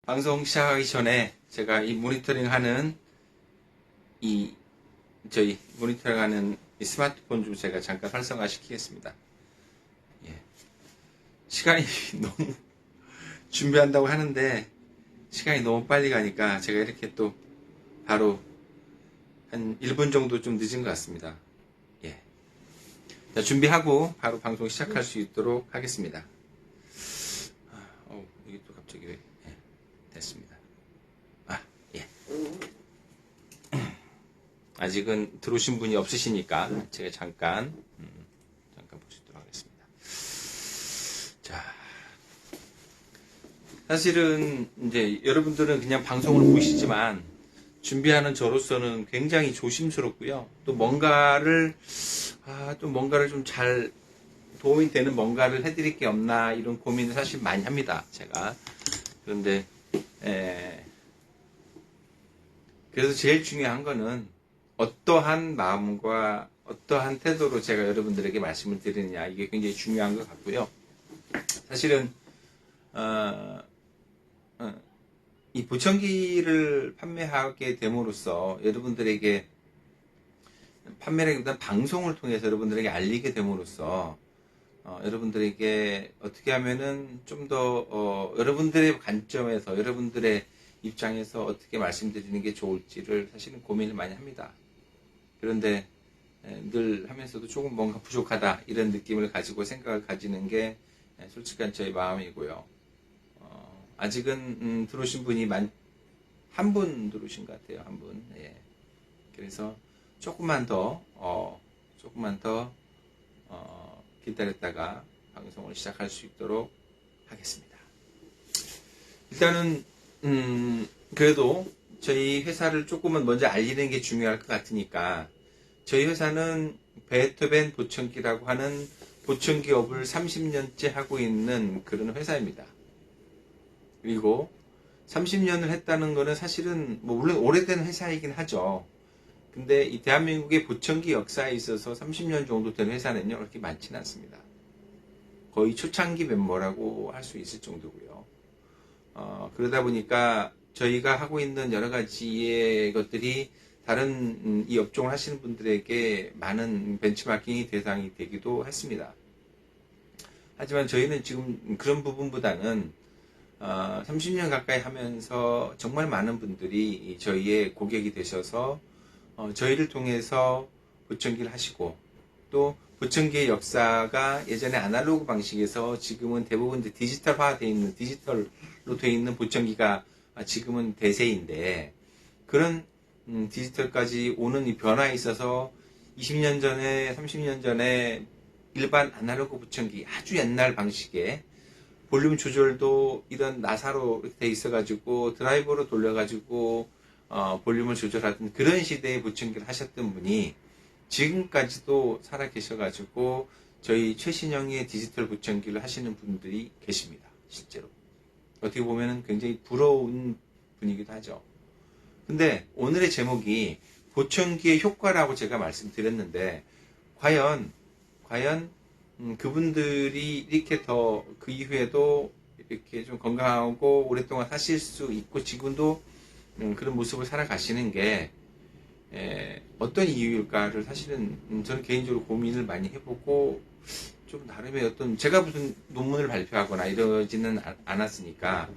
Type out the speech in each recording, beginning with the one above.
방송 시작하기 전에 제가 이 모니터링 하는 저희 모니터링 하는 이 스마트폰 좀 제가 잠깐 활성화 시키겠습니다. 예. 시간이 너무 준비한다고 하는데 시간이 너무 빨리 가니까 제가 이렇게 또 바로 한 1분 정도 좀 늦은 것 같습니다. 예. 자, 준비하고 바로 방송 시작할 수 있도록 하겠습니다. 이게 또 갑자기 왜? 예, 됐습니다. 예. 아직은 들어오신 분이 없으시니까 제가 잠깐 보시도록 하겠습니다. 자, 사실은 이제 여러분들은 그냥 방송을 보시지만 준비하는 저로서는 굉장히 조심스럽고요. 또 뭔가를 좀 잘 도움이 되는 뭔가를 해드릴 게 없나 이런 고민을 사실 많이 합니다. 제가. 그런데 그래서 제일 중요한 거는 어떠한 마음과 어떠한 태도로 제가 여러분들에게 말씀을 드리느냐, 이게 굉장히 중요한 것 같고요. 사실은 이 보청기를 판매하게 됨으로써 여러분들에게, 판매라기보다는 방송을 통해서 여러분들에게 알리게 됨으로써 여러분들에게 어떻게 하면은 좀 더 여러분들의 관점에서, 여러분들의 입장에서 어떻게 말씀드리는 게 좋을지를 사실은 고민을 많이 합니다. 그런데 늘 하면서도 조금 뭔가 부족하다 이런 느낌을 가지고 생각을 가지는 게 솔직한 저의 마음이고요. 아직은 들어오신 분이 한 분 들어오신 것 같아요. 한 분. 예. 그래서 조금만 더 기다렸다가 방송을 시작할 수 있도록 하겠습니다. 일단은 그래도 저희 회사를 조금은 먼저 알리는 게 중요할 것 같으니까, 저희 회사는 베토벤 보청기라고 하는 보청기업을 30년째 하고 있는 그런 회사입니다. 그리고 30년을 했다는 거는 사실은 물론 오래된 회사이긴 하죠. 근데 이 대한민국의 보청기 역사에 있어서 30년 정도 된 회사는요, 그렇게 많지는 않습니다. 거의 초창기 멤버라고 할 수 있을 정도고요. 그러다 보니까 저희가 하고 있는 여러 가지의 것들이 다른 이 업종을 하시는 분들에게 많은 벤치마킹이 대상이 되기도 했습니다. 하지만 저희는 지금 그런 부분보다는 30년 가까이 하면서 정말 많은 분들이 저희의 고객이 되셔서 저희를 통해서 보청기를 하시고, 또 보청기의 역사가 예전에 아날로그 방식에서 지금은 대부분 디지털로 되어 있는 보청기가 지금은 대세인데, 그런 디지털까지 오는 이 변화에 있어서 20년 전에 30년 전에 일반 아날로그 보청기, 아주 옛날 방식의 볼륨 조절도 이런 나사로 돼 있어가지고 드라이버로 돌려가지고 볼륨을 조절하던 그런 시대의 보청기를 하셨던 분이 지금까지도 살아 계셔가지고 저희 최신형의 디지털 보청기를 하시는 분들이 계십니다. 실제로 어떻게 보면 굉장히 부러운 분이기도 하죠. 근데 오늘의 제목이 보청기의 효과라고 제가 말씀드렸는데, 과연 그분들이 이렇게 더 그 이후에도 이렇게 좀 건강하고 오랫동안 사실 수 있고 지금도 그런 모습을 살아가시는 게 어떤 이유일까를 사실은 저는 개인적으로 고민을 많이 해보고, 좀 나름의 어떤, 제가 무슨 논문을 발표하거나 이러지는 않았으니까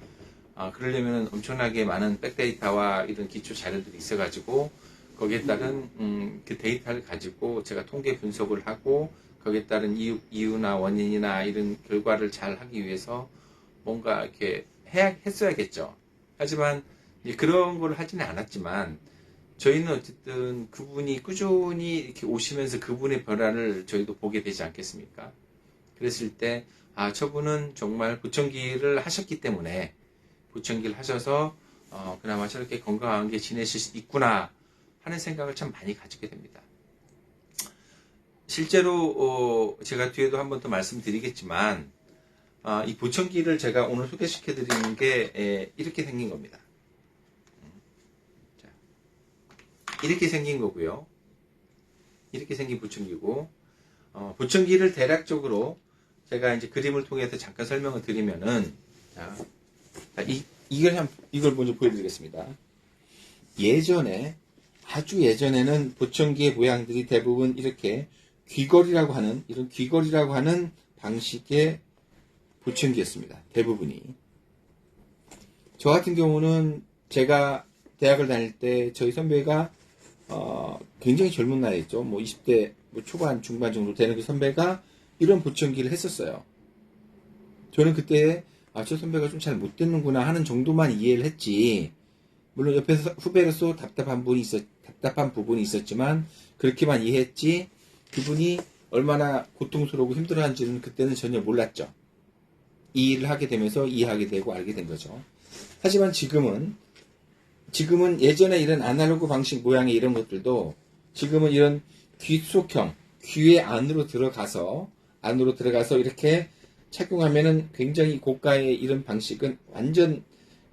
그러려면 엄청나게 많은 백데이터와 이런 기초 자료들이 있어가지고 거기에 따른 그 데이터를 가지고 제가 통계 분석을 하고 거기에 따른 이유나 원인이나 이런 결과를 잘 하기 위해서 뭔가 이렇게 했어야겠죠. 하지만 그런 걸 하지는 않았지만, 저희는 어쨌든 그분이 꾸준히 이렇게 오시면서 그분의 변화를 저희도 보게 되지 않겠습니까? 그랬을 때, 저분은 정말 보청기를 하셨기 때문에, 보청기를 하셔서 그나마 저렇게 건강하게 지내실 수 있구나 하는 생각을 참 많이 가지게 됩니다. 실제로 제가 뒤에도 한 번 더 말씀드리겠지만, 이 보청기를 제가 오늘 소개시켜 드리는 게 이렇게 생긴 겁니다. 자, 이렇게 생긴 거고요. 이렇게 생긴 보청기고, 보청기를 대략적으로 제가 이제 그림을 통해서 잠깐 설명을 드리면은, 자, 이걸 먼저 보여드리겠습니다. 예전에, 아주 예전에는 보청기의 모양들이 대부분 이렇게 귀걸이라고 하는, 이런 귀걸이라고 하는 방식의 보청기였습니다. 대부분이. 저 같은 경우는 제가 대학을 다닐 때 저희 선배가 굉장히 젊은 나이였죠. 뭐 20대 초반, 중반 정도 되는 그 선배가 이런 보청기를 했었어요. 저는 그때 저 선배가 좀 잘 못 듣는구나 하는 정도만 이해를 했지. 물론 옆에서 후배로서 답답한 부분이 있었지만 그렇게만 이해했지 그분이 얼마나 고통스러우고 힘들어하는지는 그때는 전혀 몰랐죠. 이 일을 하게 되면서 이해하게 되고 알게 된 거죠. 하지만 지금은 예전에 이런 아날로그 방식 모양의 이런 것들도 지금은 이런 귀속형, 귀의 안으로 들어가서 이렇게 착용하면은 굉장히 고가의 이런 방식은 완전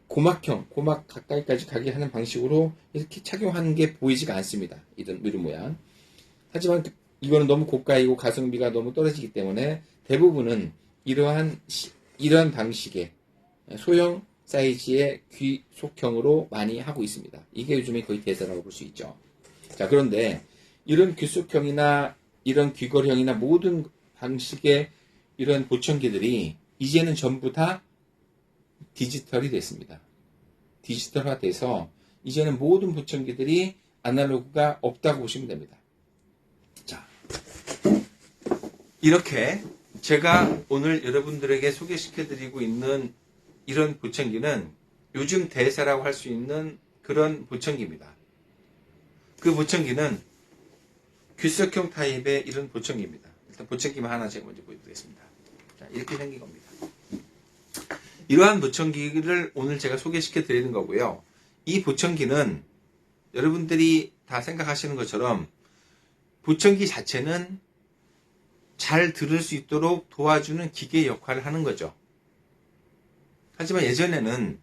고막 가까이까지 가게 하는 방식으로 이렇게 착용하는 게 보이지가 않습니다. 이런 모양. 하지만 이거는 너무 고가이고 가성비가 너무 떨어지기 때문에 대부분은 이러한 방식의 소형 사이즈의 귀속형으로 많이 하고 있습니다. 이게 요즘에 거의 대세라고 볼 수 있죠. 자, 그런데 이런 귀속형이나 이런 귀걸이형이나 모든 방식의 이런 보청기들이 이제는 전부 다 디지털이 됐습니다. 디지털화 돼서 이제는 모든 보청기들이 아날로그가 없다고 보시면 됩니다. 자, 이렇게 제가 오늘 여러분들에게 소개시켜드리고 있는 이런 보청기는 요즘 대세라고 할 수 있는 그런 보청기입니다. 그 보청기는 귀속형 타입의 이런 보청기입니다. 일단 보청기만 하나 제가 먼저 보여드리겠습니다. 자, 이렇게 생긴 겁니다. 이러한 보청기를 오늘 제가 소개시켜 드리는 거고요. 이 보청기는 여러분들이 다 생각하시는 것처럼 보청기 자체는 잘 들을 수 있도록 도와주는 기계 역할을 하는 거죠. 하지만 예전에는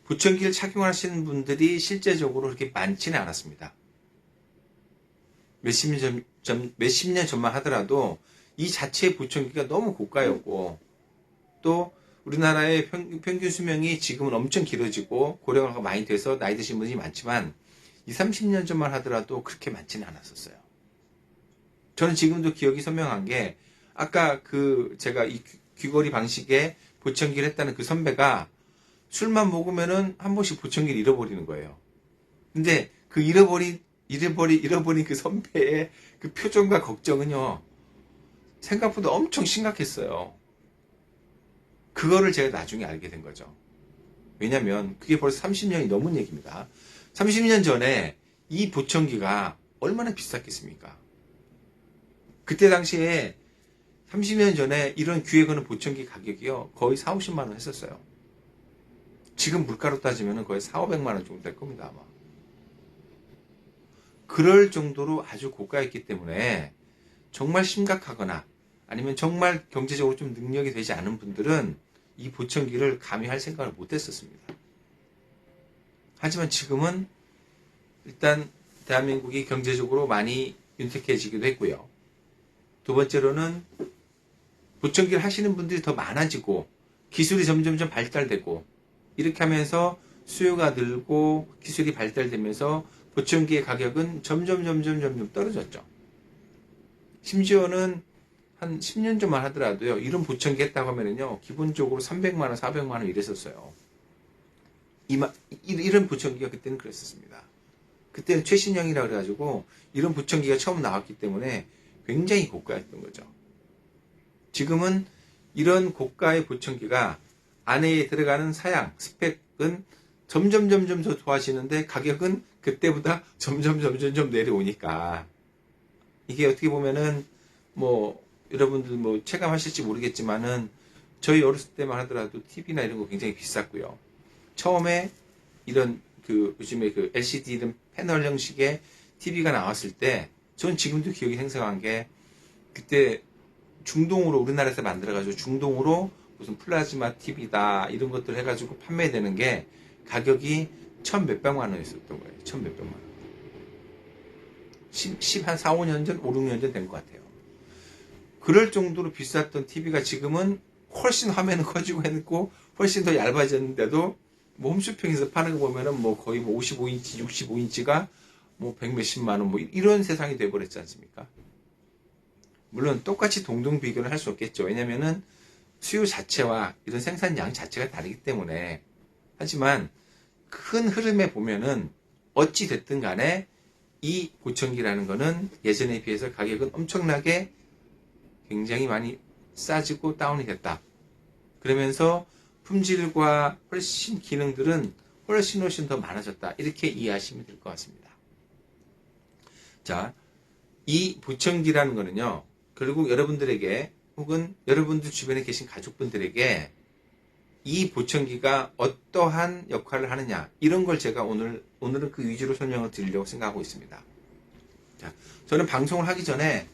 보청기를 착용하시는 분들이 실제적으로 그렇게 많지는 않았습니다. 몇십 년 전만 하더라도 이 자체의 보청기가 너무 고가였고 또 우리나라의 평균 수명이 지금은 엄청 길어지고 고령화가 많이 돼서 나이 드신 분이 많지만 20, 30년 전만 하더라도 그렇게 많지는 않았었어요. 저는 지금도 기억이 선명한 게 아까 제가 이 귀걸이 방식의 보청기를 했다는 그 선배가 술만 먹으면은 한 번씩 보청기를 잃어버리는 거예요. 근데 그 잃어버린 그 선배의 그 표정과 걱정은요, 생각보다 엄청 심각했어요. 그거를 제가 나중에 알게 된 거죠. 왜냐면 그게 벌써 30년이 넘은 얘기입니다. 30년 전에 이 보청기가 얼마나 비쌌겠습니까? 그때 당시에 30년 전에 이런 귀에 거는 보청기 가격이요 거의 4, 50만 원 했었어요. 지금 물가로 따지면 거의 4, 500만 원 정도 될 겁니다, 아마. 그럴 정도로 아주 고가였기 때문에 정말 심각하거나 아니면 정말 경제적으로 좀 능력이 되지 않은 분들은 이 보청기를 감히 할 생각을 못 했었습니다. 하지만 지금은 일단 대한민국이 경제적으로 많이 윤택해지기도 했고요. 두 번째로는 보청기를 하시는 분들이 더 많아지고 기술이 점점점 발달되고 이렇게 하면서 수요가 늘고 기술이 발달되면서 보청기의 가격은 점점 떨어졌죠. 심지어는 한 10년 전만 하더라도요. 이런 보청기 했다고 하면은요. 기본적으로 300만 원, 400만 원 이랬었어요. 이런 보청기가 그때는 그랬었습니다. 그때는 최신형이라 그래가지고 이런 보청기가 처음 나왔기 때문에 굉장히 고가였던 거죠. 지금은 이런 고가의 보청기가 안에 들어가는 사양, 스펙은 점점 더 좋아지는데 가격은 그때보다 점점 내려오니까 이게 어떻게 보면은 여러분들 체감하실지 모르겠지만은 저희 어렸을 때만 하더라도 TV나 이런 거 굉장히 비쌌고요. 처음에 이런 요즘에 LCD 이런 패널 형식의 TV가 나왔을 때 전 지금도 기억이 생생한 게 그때 중동으로 우리나라에서 만들어가지고 중동으로 무슨 플라즈마 TV다 이런 것들 해가지고 판매되는 게 가격이 1,몇백만 원이었었던 거예요. 1,몇백만 원. 한 4, 5년 전, 5, 6년 전 된 것 같아요. 그럴 정도로 비쌌던 TV가 지금은 훨씬 화면은 커지고 했고 훨씬 더 얇아졌는데도 뭐 홈쇼핑에서 파는 거 보면은 뭐 거의 뭐 55인치, 65인치가 뭐 100 몇십만 원 뭐 이런 세상이 돼버렸지 않습니까? 물론 똑같이 동등 비교는 할 수 없겠죠. 왜냐면은 수요 자체와 이런 생산량 자체가 다르기 때문에. 하지만 큰 흐름에 보면은 어찌 됐든 간에 이 보청기라는 거는 예전에 비해서 가격은 엄청나게 굉장히 많이 싸지고 다운이 됐다. 그러면서 품질과 훨씬 기능들은 훨씬 더 많아졌다. 이렇게 이해하시면 될 것 같습니다. 자, 이 보청기라는 거는요. 결국 여러분들에게 혹은 여러분들 주변에 계신 가족분들에게 이 보청기가 어떠한 역할을 하느냐 이런 걸 제가 오늘은 그 위주로 설명을 드리려고 생각하고 있습니다. 자, 저는 방송을 하기 전에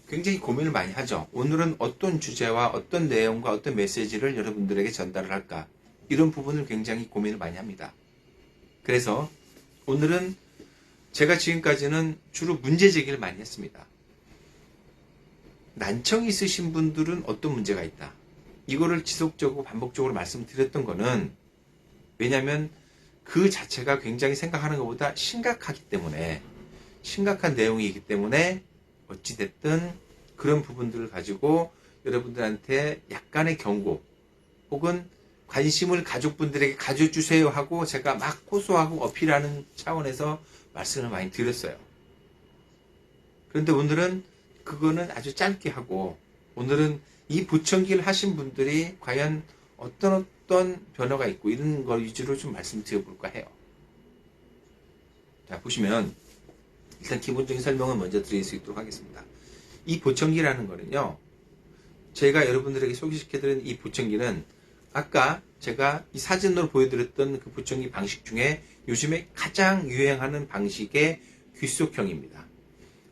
굉장히 고민을 많이 하죠. 오늘은 어떤 주제와 어떤 내용과 어떤 메시지를 여러분들에게 전달을 할까 이런 부분을 굉장히 고민을 많이 합니다. 그래서 오늘은 제가 지금까지는 주로 문제 제기를 많이 했습니다. 난청이 있으신 분들은 어떤 문제가 있다. 이거를 지속적으로 반복적으로 말씀드렸던 거는 왜냐하면 그 자체가 굉장히 생각하는 것보다 심각하기 때문에 심각한 내용이기 때문에 어찌됐든 그런 부분들을 가지고 여러분들한테 약간의 경고 혹은 관심을 가족분들에게 가져주세요 하고 제가 막 호소하고 어필하는 차원에서 말씀을 많이 드렸어요. 그런데 오늘은 그거는 아주 짧게 하고 오늘은 이 보청기를 하신 분들이 과연 어떤 변화가 있고 이런 걸 위주로 좀 말씀드려볼까 해요. 자, 보시면 일단 기본적인 설명을 먼저 드릴 수 있도록 하겠습니다. 이 보청기라는 거는요. 제가 여러분들에게 소개시켜드린 이 보청기는 아까 제가 이 사진으로 보여드렸던 그 보청기 방식 중에 요즘에 가장 유행하는 방식의 귀속형입니다.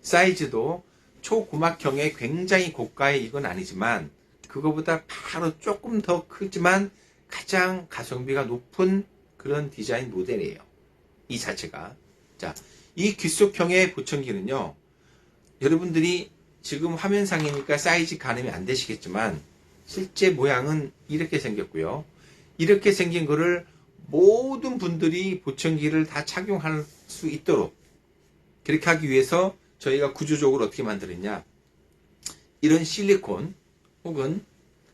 사이즈도 초고막형의 굉장히 고가의 이건 아니지만 그거보다 바로 조금 더 크지만 가장 가성비가 높은 그런 디자인 모델이에요. 이 자체가. 자, 이 귀속형의 보청기는요. 여러분들이 지금 화면상이니까 사이즈 가늠이 안 되시겠지만 실제 모양은 이렇게 생겼고요. 이렇게 생긴 거를 모든 분들이 보청기를 다 착용할 수 있도록 그렇게 하기 위해서 저희가 구조적으로 어떻게 만들었냐. 이런 실리콘 혹은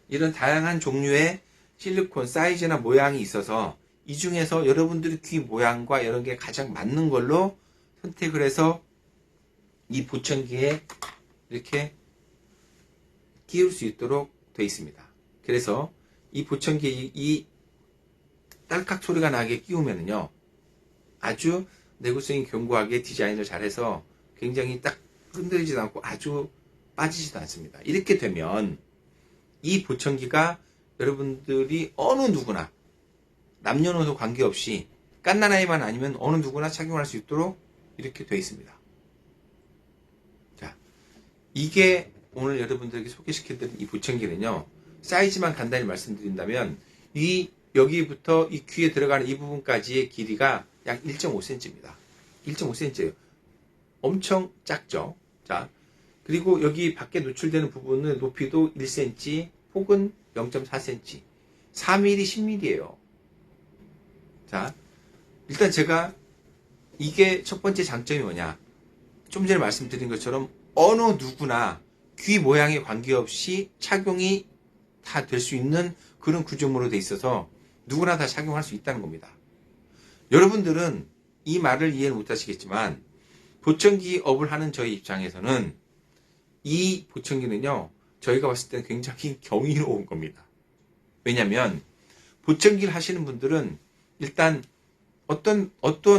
이런 다양한 종류의 실리콘 사이즈나 모양이 있어서 이 중에서 여러분들의 귀 모양과 이런 게 가장 맞는 걸로 선택을 해서 이 보청기에 이렇게 끼울 수 있도록 되어 있습니다. 그래서 이 보청기 이 딸깍 소리가 나게 끼우면요 아주 내구성이 견고하게 디자인을 잘해서 굉장히 딱 흔들리지도 않고 아주 빠지지도 않습니다. 이렇게 되면 이 보청기가 여러분들이 어느 누구나 남녀노소 관계없이 갓난아이만 아니면 어느 누구나 착용할 수 있도록 이렇게 되어 있습니다. 자, 이게 오늘 여러분들에게 소개시켜드린 이 보청기는요. 사이즈만 간단히 말씀드린다면 여기부터 이 귀에 들어가는 이 부분까지의 길이가 약 1.5cm입니다. 1.5cm예요. 엄청 작죠. 자, 그리고 여기 밖에 노출되는 부분은 높이도 1cm 혹은 0.4cm 4mm, 10mm예요. 자, 일단 제가 이게 첫 번째 장점이 뭐냐. 좀 전에 말씀드린 것처럼 어느 누구나 귀 모양에 관계없이 착용이 다 될 수 있는 그런 구조물로 돼 있어서 누구나 다 착용할 수 있다는 겁니다. 여러분들은 이 말을 이해를 못 하시겠지만 보청기 업을 하는 저희 입장에서는 이 보청기는요. 저희가 봤을 때는 굉장히 경이로운 겁니다. 왜냐하면 보청기를 하시는 분들은 일단 어떤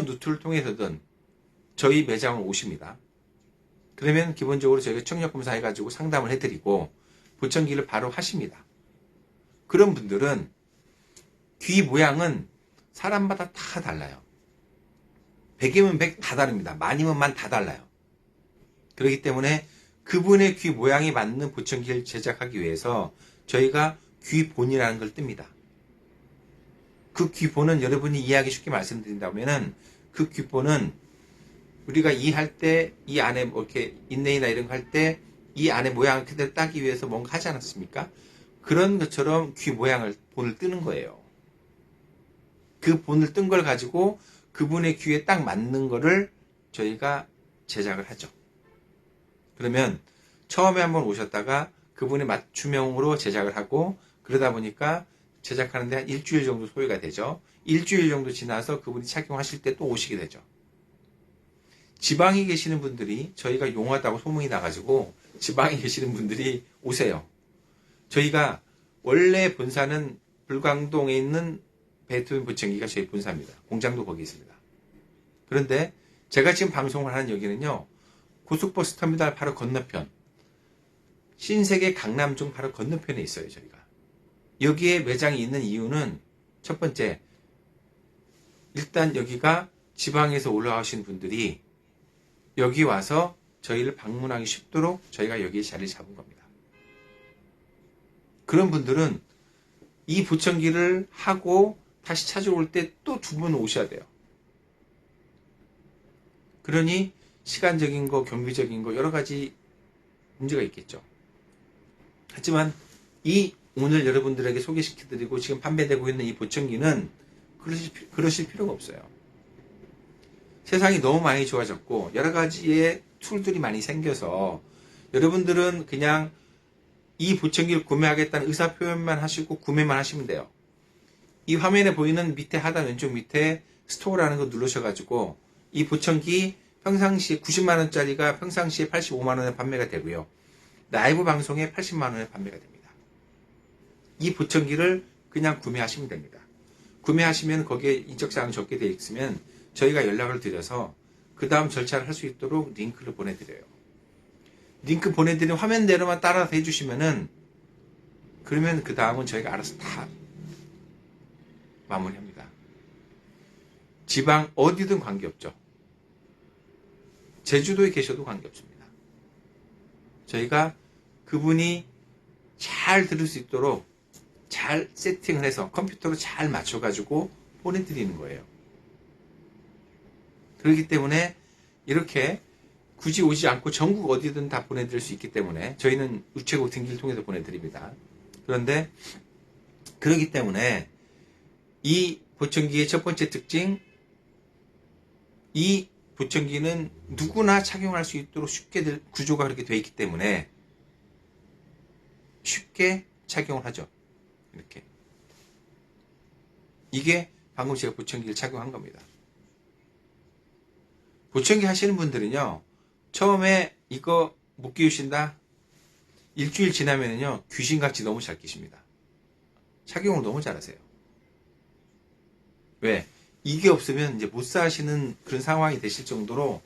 루트를 통해서든 저희 매장을 오십니다. 그러면 기본적으로 저희가 청력 검사해가지고 상담을 해드리고 보청기를 바로 하십니다. 그런 분들은 귀 모양은 사람마다 다 달라요. 100이면 100 다 다릅니다. 만이면 만 다 달라요. 그렇기 때문에 그분의 귀 모양에 맞는 보청기를 제작하기 위해서 저희가 귀본이라는 걸 뜹니다. 그 귀본은 여러분이 이해하기 쉽게 말씀드린다면 그 귀본은 우리가 이해할 때 이 안에 뭐 이렇게 인레이나 이런 거 할 때 이 안에 모양을 그대로 따기 위해서 뭔가 하지 않았습니까? 그런 것처럼 귀 모양을 본을 뜨는 거예요. 그 본을 뜬 걸 가지고 그분의 귀에 딱 맞는 거를 저희가 제작을 하죠. 그러면 처음에 한번 오셨다가 그분의 맞춤형으로 제작을 하고 그러다 보니까 제작하는데 한 일주일 정도 소요가 되죠. 일주일 정도 지나서 그분이 착용하실 때 또 오시게 되죠. 지방에 계시는 분들이 저희가 용하다고 소문이 나가지고 지방에 계시는 분들이 오세요. 저희가 원래 본사는 불광동에 있는 베토벤 보청기가 저희 본사입니다. 공장도 거기 있습니다. 그런데 제가 지금 방송을 하는 여기는요. 고속버스 터미널 바로 건너편 신세계 강남중 바로 건너편에 있어요. 저희가. 여기에 매장이 있는 이유는 첫 번째 일단 여기가 지방에서 올라오신 분들이 여기 와서 저희를 방문하기 쉽도록 저희가 여기에 자리를 잡은 겁니다. 그런 분들은 이 보청기를 하고 다시 찾아올 때 또 두 번 오셔야 돼요. 그러니 시간적인 거, 경비적인 거 여러 가지 문제가 있겠죠. 하지만 이 오늘 여러분들에게 소개시켜드리고 지금 판매되고 있는 이 보청기는 그러실 필요가 없어요. 세상이 너무 많이 좋아졌고 여러 가지의 툴들이 많이 생겨서 여러분들은 그냥 이 보청기를 구매하겠다는 의사 표현만 하시고 구매만 하시면 돼요. 이 화면에 보이는 밑에 하단 왼쪽 밑에 스토어라는 거 누르셔가지고 이 보청기 평상시에 90만원짜리가 평상시에 85만원에 판매가 되고요. 라이브 방송에 80만원에 판매가 됩니다. 이 보청기를 그냥 구매하시면 됩니다. 구매하시면 거기에 인적사항 적게 되어 있으면 저희가 연락을 드려서 그 다음 절차를 할 수 있도록 링크를 보내드려요. 링크 보내드린 화면대로만 따라서 해주시면은 그러면 그 다음은 저희가 알아서 다 마무리합니다. 지방 어디든 관계없죠. 제주도에 계셔도 관계없습니다. 저희가 그분이 잘 들을 수 있도록 잘 세팅을 해서 컴퓨터로 잘 맞춰가지고 보내드리는 거예요. 그렇기 때문에 이렇게 굳이 오지 않고 전국 어디든 다 보내드릴 수 있기 때문에 저희는 우체국 등기를 통해서 보내드립니다. 그런데 그렇기 때문에 이 보청기의 첫 번째 특징, 이 보청기는 누구나 착용할 수 있도록 쉽게 구조가 그렇게 되어 있기 때문에 쉽게 착용을 하죠. 이렇게. 이게 방금 제가 보청기를 착용한 겁니다. 보청기 하시는 분들은요, 처음에 이거 못 끼우신다? 일주일 지나면요, 귀신같이 너무 잘 끼십니다. 착용을 너무 잘하세요. 왜? 이게 없으면 이제 못 사시는 그런 상황이 되실 정도로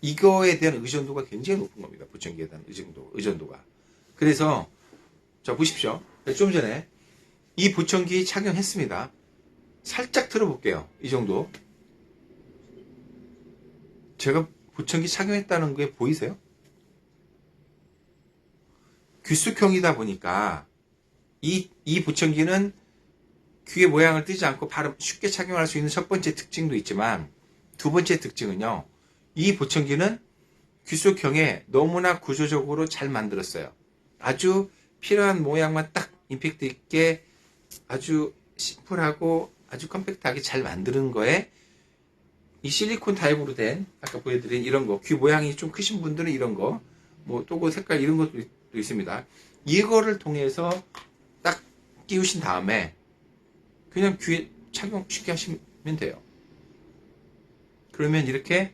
이거에 대한 의존도가 굉장히 높은 겁니다. 보청기에 대한 의존도가. 그래서, 자, 보십시오. 좀 전에 이 보청기 착용했습니다. 살짝 틀어볼게요. 이 정도. 제가 보청기 착용했다는 게 보이세요? 귀쑥형이다 보니까 이 보청기는 귀의 모양을 띄지 않고 바로 쉽게 착용할 수 있는 첫 번째 특징도 있지만 두 번째 특징은요. 이 보청기는 귀쑥형에 너무나 구조적으로 잘 만들었어요. 아주 필요한 모양만 딱 임팩트 있게 아주 심플하고 아주 컴팩트하게 잘 만드는 거에 이 실리콘 타입으로 된 아까 보여드린 이런 거 귀 모양이 좀 크신 분들은 이런 거 뭐 또고 색깔 이런 것도 있습니다. 이거를 통해서 딱 끼우신 다음에 그냥 귀에 착용 쉽게 하시면 돼요. 그러면 이렇게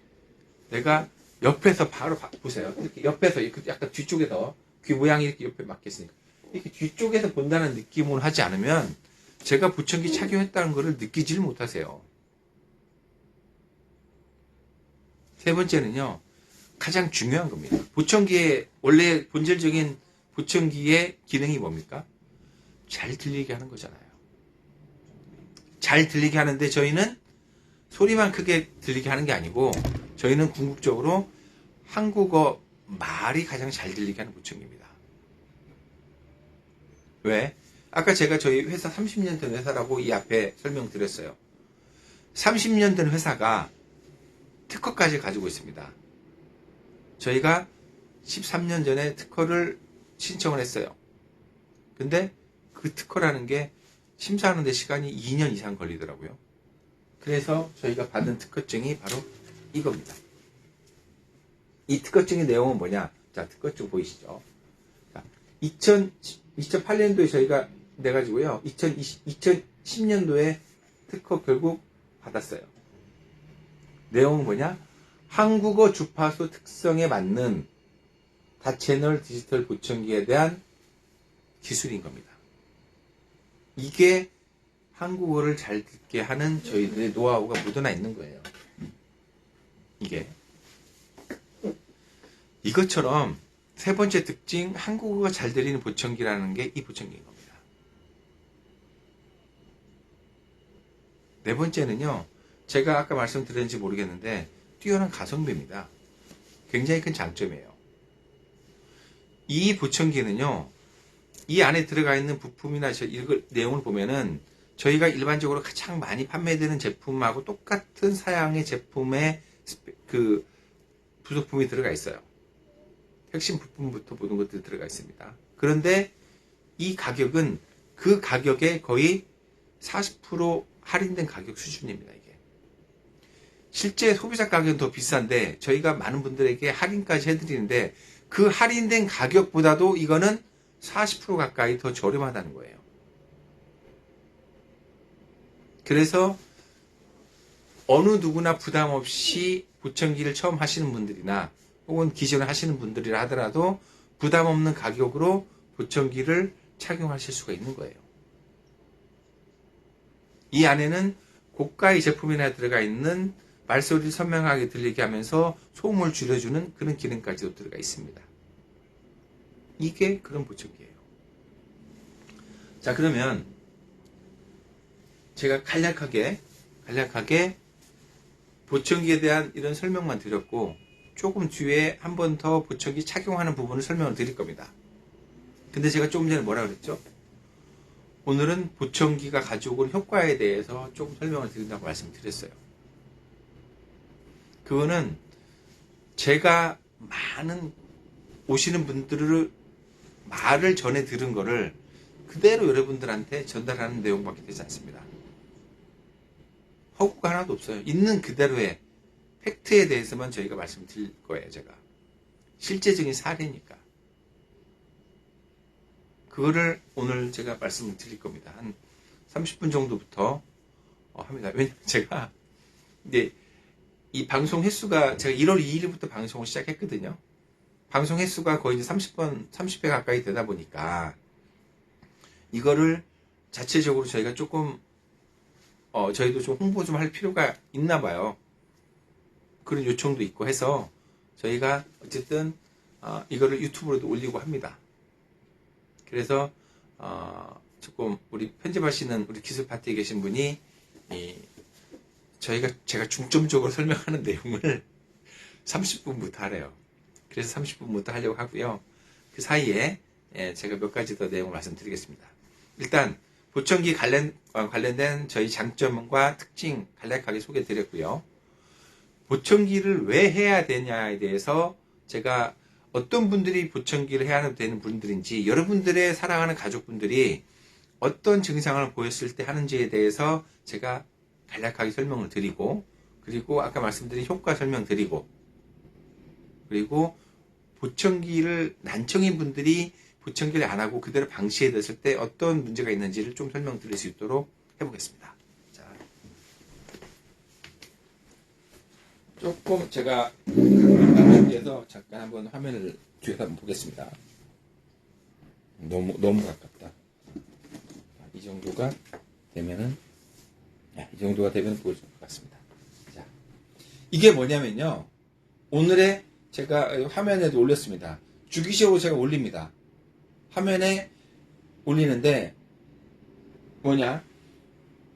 내가 옆에서 바로 보세요. 이렇게 옆에서 약간 뒤쪽에서 귀 모양이 이렇게 옆에 맞겠으니까 이렇게 뒤쪽에서 본다는 느낌으로 하지 않으면 제가 보청기 착용했다는 것을 느끼지를 못하세요. 세 번째는요. 가장 중요한 겁니다. 보청기의 원래 본질적인 보청기의 기능이 뭡니까? 잘 들리게 하는 거잖아요. 잘 들리게 하는데 저희는 소리만 크게 들리게 하는 게 아니고 저희는 궁극적으로 한국어 말이 가장 잘 들리게 하는 보청기입니다. 왜? 아까 제가 저희 회사 30년 된 회사라고 이 앞에 설명드렸어요. 30년 된 회사가 특허까지 가지고 있습니다. 저희가 13년 전에 특허를 신청을 했어요. 근데 그 특허라는 게 심사하는데 시간이 2년 이상 걸리더라고요. 그래서 저희가 받은 특허증이 바로 이겁니다. 이 특허증의 내용은 뭐냐? 자, 특허증 보이시죠? 자, 2008년도에 저희가 내가지고요. 2010년도에 특허 결국 받았어요. 내용은 뭐냐? 한국어 주파수 특성에 맞는 다채널 디지털 보청기에 대한 기술인 겁니다. 이게 한국어를 잘 듣게 하는 저희들의 노하우가 묻어나 있는 거예요. 이게. 이것처럼 세 번째 특징, 한국어가 잘 들리는 보청기라는 게 이 보청기인 겁니다. 네 번째는요, 제가 아까 말씀드렸는지 모르겠는데, 뛰어난 가성비입니다. 굉장히 큰 장점이에요. 이 보청기는요, 이 안에 들어가 있는 부품이나 이걸 내용을 보면은, 저희가 일반적으로 가장 많이 판매되는 제품하고 똑같은 사양의 제품의 그 부속품이 들어가 있어요. 핵심 부품부터 모든 것들이 들어가 있습니다. 그런데 이 가격은 그 가격에 거의 40% 할인된 가격 수준입니다. 이게 실제 소비자 가격은 더 비싼데 저희가 많은 분들에게 할인까지 해드리는데 그 할인된 가격보다도 이거는 40% 가까이 더 저렴하다는 거예요. 그래서 어느 누구나 부담 없이 보청기를 처음 하시는 분들이나 혹은 기존에 하시는 분들이라 하더라도 부담 없는 가격으로 보청기를 착용하실 수가 있는 거예요. 이 안에는 고가의 제품이나 들어가 있는 말소리를 선명하게 들리게 하면서 소음을 줄여주는 그런 기능까지도 들어가 있습니다. 이게 그런 보청기예요. 자, 그러면 제가 간략하게 보청기에 대한 이런 설명만 드렸고 조금 뒤에 한 번 더 보청기 착용하는 부분을 설명을 드릴 겁니다. 근데 제가 조금 전에 뭐라 그랬죠? 오늘은 보청기가 가지고 온 효과에 대해서 조금 설명을 드린다고 말씀드렸어요. 그거는 제가 많은 오시는 분들을 말을 전해 들은 거를 그대로 여러분들한테 전달하는 내용밖에 되지 않습니다. 허구가 하나도 없어요. 있는 그대로의 팩트에 대해서만 저희가 말씀드릴 거예요. 제가 실제적인 사례니까 그거를 오늘 제가 말씀을 드릴 겁니다. 한 30분 정도부터 합니다. 왜냐면 제가 이제 이 방송 횟수가 제가 1월 2일부터 방송을 시작했거든요. 방송 횟수가 거의 이제 30회 가까이 되다 보니까 이거를 자체적으로 저희가 조금 저희도 좀 홍보 좀 할 필요가 있나 봐요. 그런 요청도 있고 해서 저희가 어쨌든 이거를 유튜브로도 올리고 합니다. 그래서 조금 우리 편집하시는 우리 기술 파트에 계신 분이 제가 중점적으로 설명하는 내용을 30분부터 하래요. 그래서 30분부터 하려고 하고요. 그 사이에 제가 몇 가지 더 내용을 말씀드리겠습니다. 일단 보청기 관련된 저희 장점과 특징 간략하게 소개해드렸고요. 보청기를 왜 해야 되냐에 대해서 제가 어떤 분들이 보청기를 해야 되는 분들인지 여러분들의 사랑하는 가족분들이 어떤 증상을 보였을 때 하는지에 대해서 제가 간략하게 설명을 드리고 그리고 아까 말씀드린 효과 설명드리고 그리고 보청기를 난청인 분들이 보청기를 안 하고 그대로 방치해뒀을 때 어떤 문제가 있는지를 좀 설명드릴 수 있도록 해보겠습니다. 자, 조금 제가 준비해서 잠깐 한번 화면을 뒤에서 한번 보겠습니다. 너무 가깝다. 이 정도가 되면은 보여줄 것 같습니다. 자, 이게 뭐냐면요. 오늘의 제가 화면에도 올렸습니다. 주기적으로 제가 올립니다. 화면에 올리는데 뭐냐?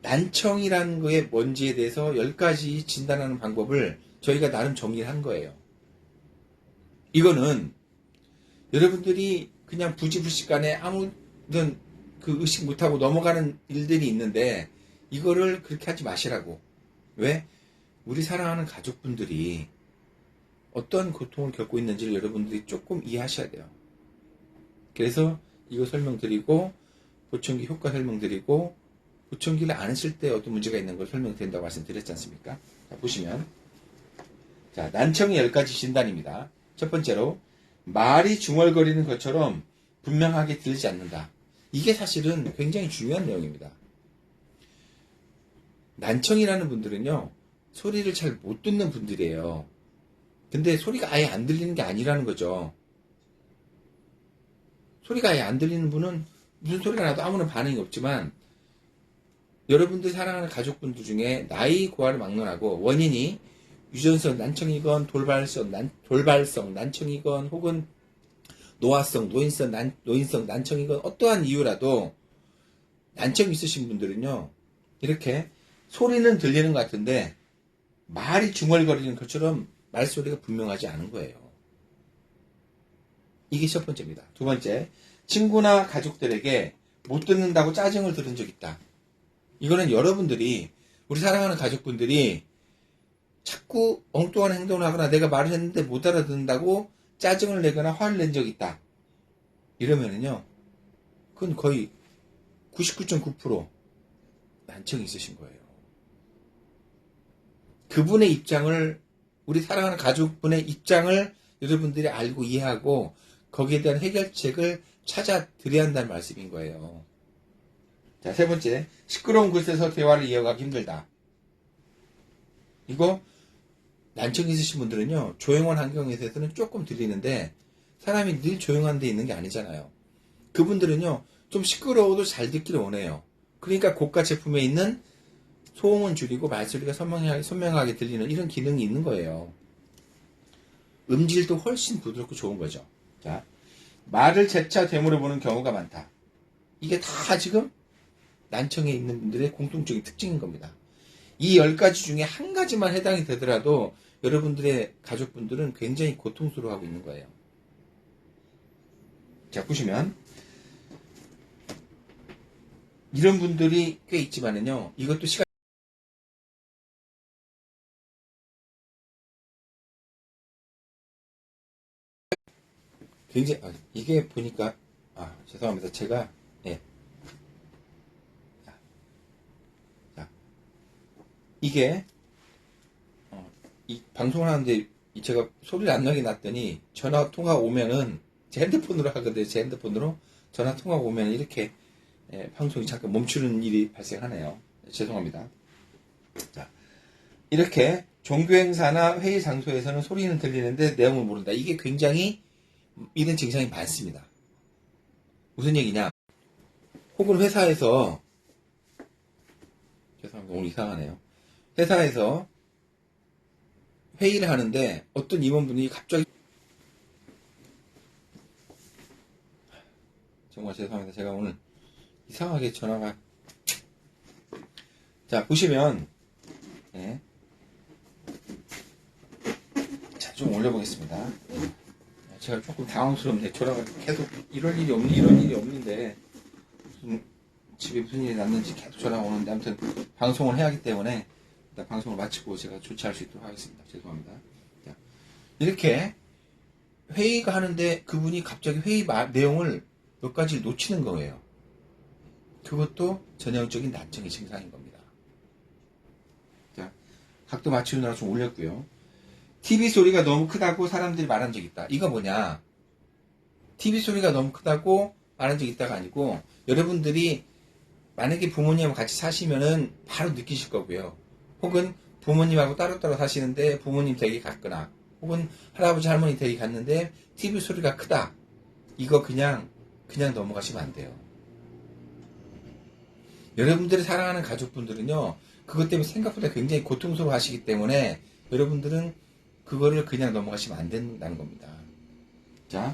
난청이라는 거에 뭔지에 대해서 10가지 진단하는 방법을 저희가 나름 정리를 한 거예요. 이거는 여러분들이 그냥 부지불식간에 아무든 그 의식 못하고 넘어가는 일들이 있는데 이거를 그렇게 하지 마시라고. 왜? 우리 사랑하는 가족분들이 어떤 고통을 겪고 있는지를 여러분들이 조금 이해하셔야 돼요. 그래서 이거 설명드리고 보청기 효과 설명드리고 보청기를 안 했을 때 어떤 문제가 있는 걸 설명드린다고 말씀드렸지 않습니까? 자, 보시면. 자, 난청의 10가지 진단입니다. 첫 번째로, 말이 중얼거리는 것처럼 분명하게 들리지 않는다. 이게 사실은 굉장히 중요한 내용입니다. 난청이라는 분들은요, 소리를 잘 못 듣는 분들이에요. 근데 소리가 아예 안 들리는 게 아니라는 거죠. 소리가 아예 안 들리는 분은 무슨 소리가 나도 아무런 반응이 없지만, 여러분들 사랑하는 가족분들 중에 나이 고하를 막론하고 원인이 유전성 난청이건 돌발성 난청이건 혹은 노화성 노인성 난청이건 어떠한 이유라도 난청이 있으신 분들은요, 이렇게 소리는 들리는 것 같은데 말이 중얼거리는 것처럼 말소리가 분명하지 않은 거예요. 이게 첫 번째입니다. 두 번째, 친구나 가족들에게 못 듣는다고 짜증을 들은 적 있다. 이거는 여러분들이, 우리 사랑하는 가족분들이 자꾸 엉뚱한 행동을 하거나 내가 말을 했는데 못 알아듣는다고 짜증을 내거나 화를 낸 적이 있다. 이러면은요, 그건 거의 99.9% 난청이 있으신 거예요. 그분의 입장을, 우리 사랑하는 가족분의 입장을 여러분들이 알고 이해하고 거기에 대한 해결책을 찾아 드려야 한다는 말씀인 거예요. 자, 세 번째, 시끄러운 곳에서 대화를 이어가기 힘들다. 이거 난청이 있으신 분들은요, 조용한 환경에서는 조금 들리는데 사람이 늘 조용한 데 있는 게 아니잖아요. 그분들은요, 좀 시끄러워도 잘 듣기를 원해요. 그러니까 고가 제품에 있는 소음은 줄이고 말소리가 선명하게 들리는 이런 기능이 있는 거예요. 음질도 훨씬 부드럽고 좋은 거죠. 자, 말을 재차 되물어보는 경우가 많다. 이게 다 지금 난청에 있는 분들의 공통적인 특징인 겁니다. 이 10가지 중에 한 가지만 해당이 되더라도 여러분들의 가족분들은 굉장히 고통스러워하고 있는 거예요. 자, 보시면 이런 분들이 꽤 있지만은요, 이것도 시간 굉장히, 이게 보니까, 죄송합니다. 제가, 예. 자, 이게, 이 방송을 하는데 제가 소리를 안 나게 놨더니 전화 통화 오면은 제 핸드폰으로 하거든요. 제 핸드폰으로 전화 통화 오면 이렇게 방송이 잠깐 멈추는 일이 발생하네요. 죄송합니다. 자, 이렇게 종교 행사나 회의 장소에서는 소리는 들리는데 내용을 모른다. 이게 굉장히 이런 증상이 많습니다. 무슨 얘기냐? 혹은 회사에서, 죄송합니다. 오늘 이상하네요. 회사에서 회의를 하는데 어떤 임원분이 갑자기, 정말 죄송합니다. 제가 오늘 이상하게 전화가, 자, 보시면, 예. 자, 좀 올려보겠습니다. 제가 조금 당황스럽네. 전화가 계속 이런 일이 없는데 무슨 집에 무슨 일이 났는지 계속 전화가 오는데, 아무튼 방송을 해야 하기 때문에 일단 방송을 마치고 제가 조치할 수 있도록 하겠습니다. 죄송합니다. 자, 이렇게 회의가 하는데 그분이 갑자기 회의 내용을 몇 가지를 놓치는 거예요. 그것도 전형적인 난청의 증상인 겁니다. 자, 각도 맞추느라 좀 올렸고요. TV 소리가 너무 크다고 사람들이 말한 적 있다. 이거 뭐냐? TV 소리가 너무 크다고 말한 적 있다가 아니고, 여러분들이 만약에 부모님하고 같이 사시면은 바로 느끼실 거고요. 혹은 부모님하고 따로따로 사시는데 부모님 댁에 갔거나, 혹은 할아버지 할머니 댁에 갔는데 TV 소리가 크다. 이거 그냥 넘어가시면 안 돼요. 여러분들이 사랑하는 가족분들은요, 그것 때문에 생각보다 굉장히 고통스러워 하시기 때문에 여러분들은 그거를 그냥 넘어가시면 안 된다는 겁니다. 자,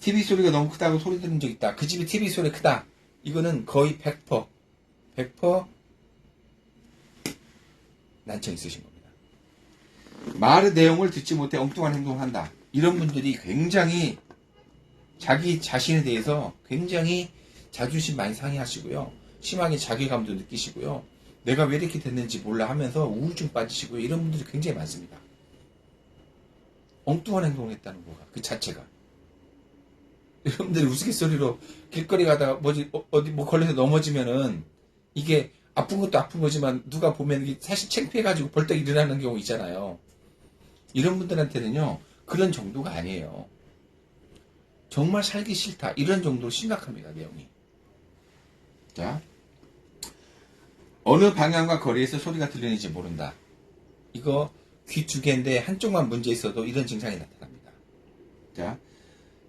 TV 소리가 너무 크다고 소리 들은 적 있다. 그 집에 TV 소리 크다. 이거는 거의 100% 난청 있으신 겁니다. 말의 내용을 듣지 못해 엉뚱한 행동을 한다. 이런 분들이 굉장히 자기 자신에 대해서 굉장히 자존심 많이 상해하시고요. 심하게 자괴감도 느끼시고요. 내가 왜 이렇게 됐는지 몰라 하면서 우울증 빠지시고요. 이런 분들이 굉장히 많습니다. 엉뚱한 행동을 했다는 거가, 그 자체가. 여러분들이 우스갯소리로 길거리 가다가 어디 걸려서 넘어지면은 이게 아픈 것도 아픈 거지만 누가 보면 이게 사실 창피해가지고 벌떡 일어나는 경우 있잖아요. 이런 분들한테는요, 그런 정도가 아니에요. 정말 살기 싫다. 이런 정도로 심각합니다, 내용이. 자, 어느 방향과 거리에서 소리가 들리는지 모른다. 이거 귀 두 개인데 한쪽만 문제 있어도 이런 증상이 나타납니다. 자,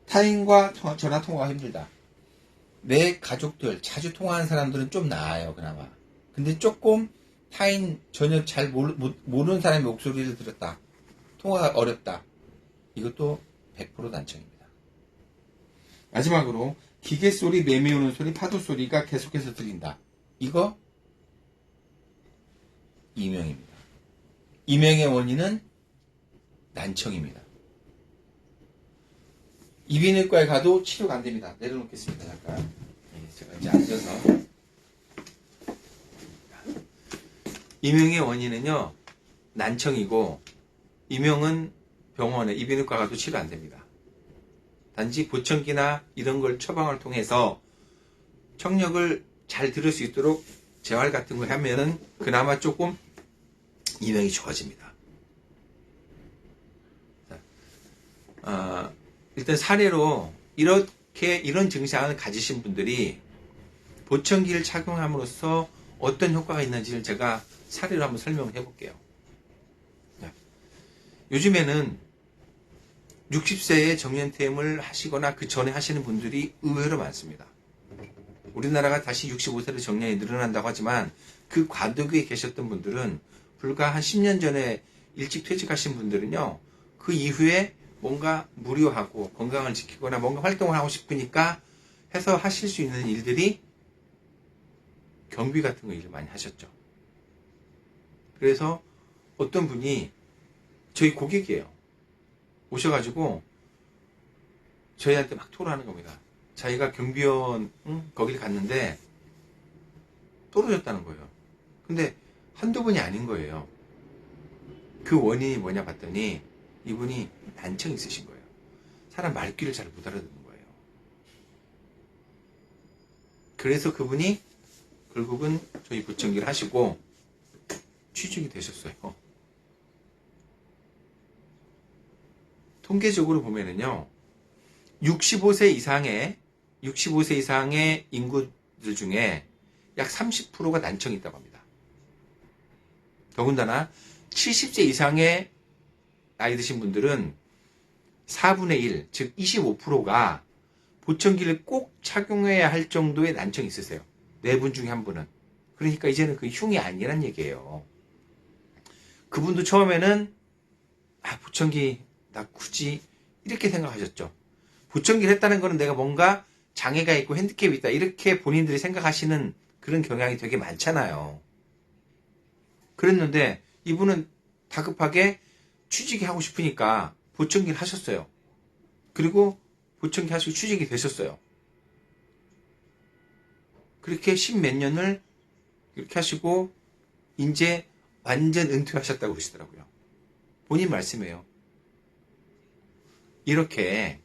타인과 전화 통화가 힘들다. 내 가족들, 자주 통화하는 사람들은 좀 나아요, 그나마. 근데 조금 타인 전혀 잘 모르는 사람의 목소리를 들었다. 통화가 어렵다. 이것도 100% 난청입니다. 마지막으로 기계 소리, 매미 오는 소리, 파도 소리가 계속해서 들린다. 이거 이명입니다. 이명의 원인은 난청입니다. 이비인후과에 가도 치료가 안 됩니다. 내려놓겠습니다. 잠깐. 제가 이제 앉아서. 이명의 원인은요, 난청이고, 이명은 병원에 이비인후과 가도 치료 안 됩니다. 단지 보청기나 이런 걸 처방을 통해서 청력을 잘 들을 수 있도록 재활 같은 걸 하면은 그나마 조금 이명이 좋아집니다. 일단 사례로 이런 증상을 가지신 분들이 보청기를 착용함으로써 어떤 효과가 있는지를 제가 사례로 한번 설명을 해볼게요. 요즘에는 60세에 정년퇴임을 하시거나 그 전에 하시는 분들이 의외로 많습니다. 우리나라가 다시 65세로 정년이 늘어난다고 하지만 그 과도기에 계셨던 분들은 불과 한 10년 전에 일찍 퇴직하신 분들은요, 그 이후에 뭔가 무료하고 건강을 지키거나 뭔가 활동을 하고 싶으니까 해서 하실 수 있는 일들이 경비 같은 거 일을 많이 하셨죠. 그래서 어떤 분이 저희 고객이에요. 오셔가지고 저희한테 막 토로하는 겁니다. 자기가 경비원 거길 갔는데 떨어졌다는 거예요. 근데 한두 번이 아닌 거예요. 그 원인이 뭐냐 봤더니 이분이 난청이 있으신 거예요. 사람 말귀를 잘 못 알아듣는 거예요. 그래서 그분이 결국은 저희 보청기를 하시고 취직이 되셨어요. 통계적으로 보면은요, 65세 이상의 인구들 중에 약 30%가 난청이 있다고 합니다. 더군다나 70세 이상의 나이 드신 분들은 4분의 1, 즉 25%가 보청기를 꼭 착용해야 할 정도의 난청이 있으세요. 4분 중에 한 분은. 그러니까 이제는 그 흉이 아니란 얘기예요. 그분도 처음에는 보청기 나 굳이 이렇게 생각하셨죠. 보청기를 했다는 거는 내가 뭔가 장애가 있고 핸디캡이 있다, 이렇게 본인들이 생각하시는 그런 경향이 되게 많잖아요. 그랬는데 이분은 다급하게 취직이 하고 싶으니까 보청기를 하셨어요. 그리고 보청기 하시고 취직이 되셨어요. 그렇게 10몇 년을 이렇게 하시고 이제 완전 은퇴하셨다고 그러시더라고요. 본인 말씀이에요. 이렇게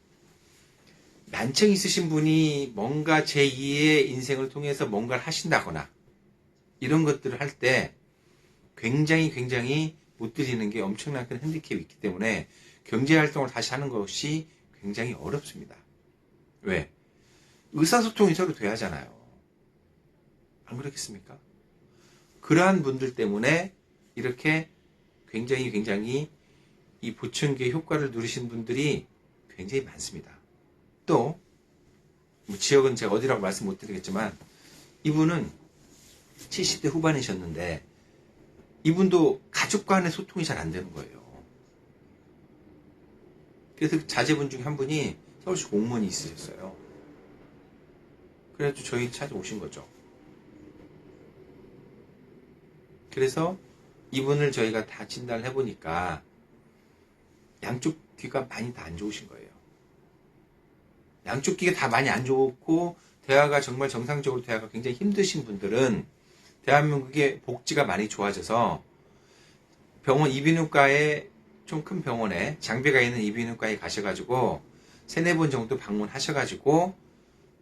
난청이 있으신 분이 뭔가 제2의 인생을 통해서 뭔가를 하신다거나 이런 것들을 할 때 굉장히 못 들리는 게 엄청난 큰 핸디캡이 있기 때문에 경제활동을 다시 하는 것이 굉장히 어렵습니다. 왜? 의사소통이 서로 돼야 하잖아요. 안 그렇겠습니까? 그러한 분들 때문에 이렇게 굉장히 이 보청기의 효과를 누리신 분들이 굉장히 많습니다. 또 지역은 제가 어디라고 말씀 못 드리겠지만 이분은 70대 후반이셨는데 이분도 가족 간의 소통이 잘 안 되는 거예요. 그래서 자제분 중에 한 분이 서울시 공무원이 있으셨어요. 그래서 저희 찾아오신 거죠. 그래서 이분을 저희가 다 진단을 해보니까 양쪽 귀가 많이 다 안 좋으신 거예요. 양쪽 귀가 다 많이 안 좋고 대화가 정말 정상적으로 대화가 굉장히 힘드신 분들은 대한민국의 복지가 많이 좋아져서 병원 이비인후과에 좀 큰 병원에 장비가 있는 이비인후과에 가셔가지고 3-4번 정도 방문하셔가지고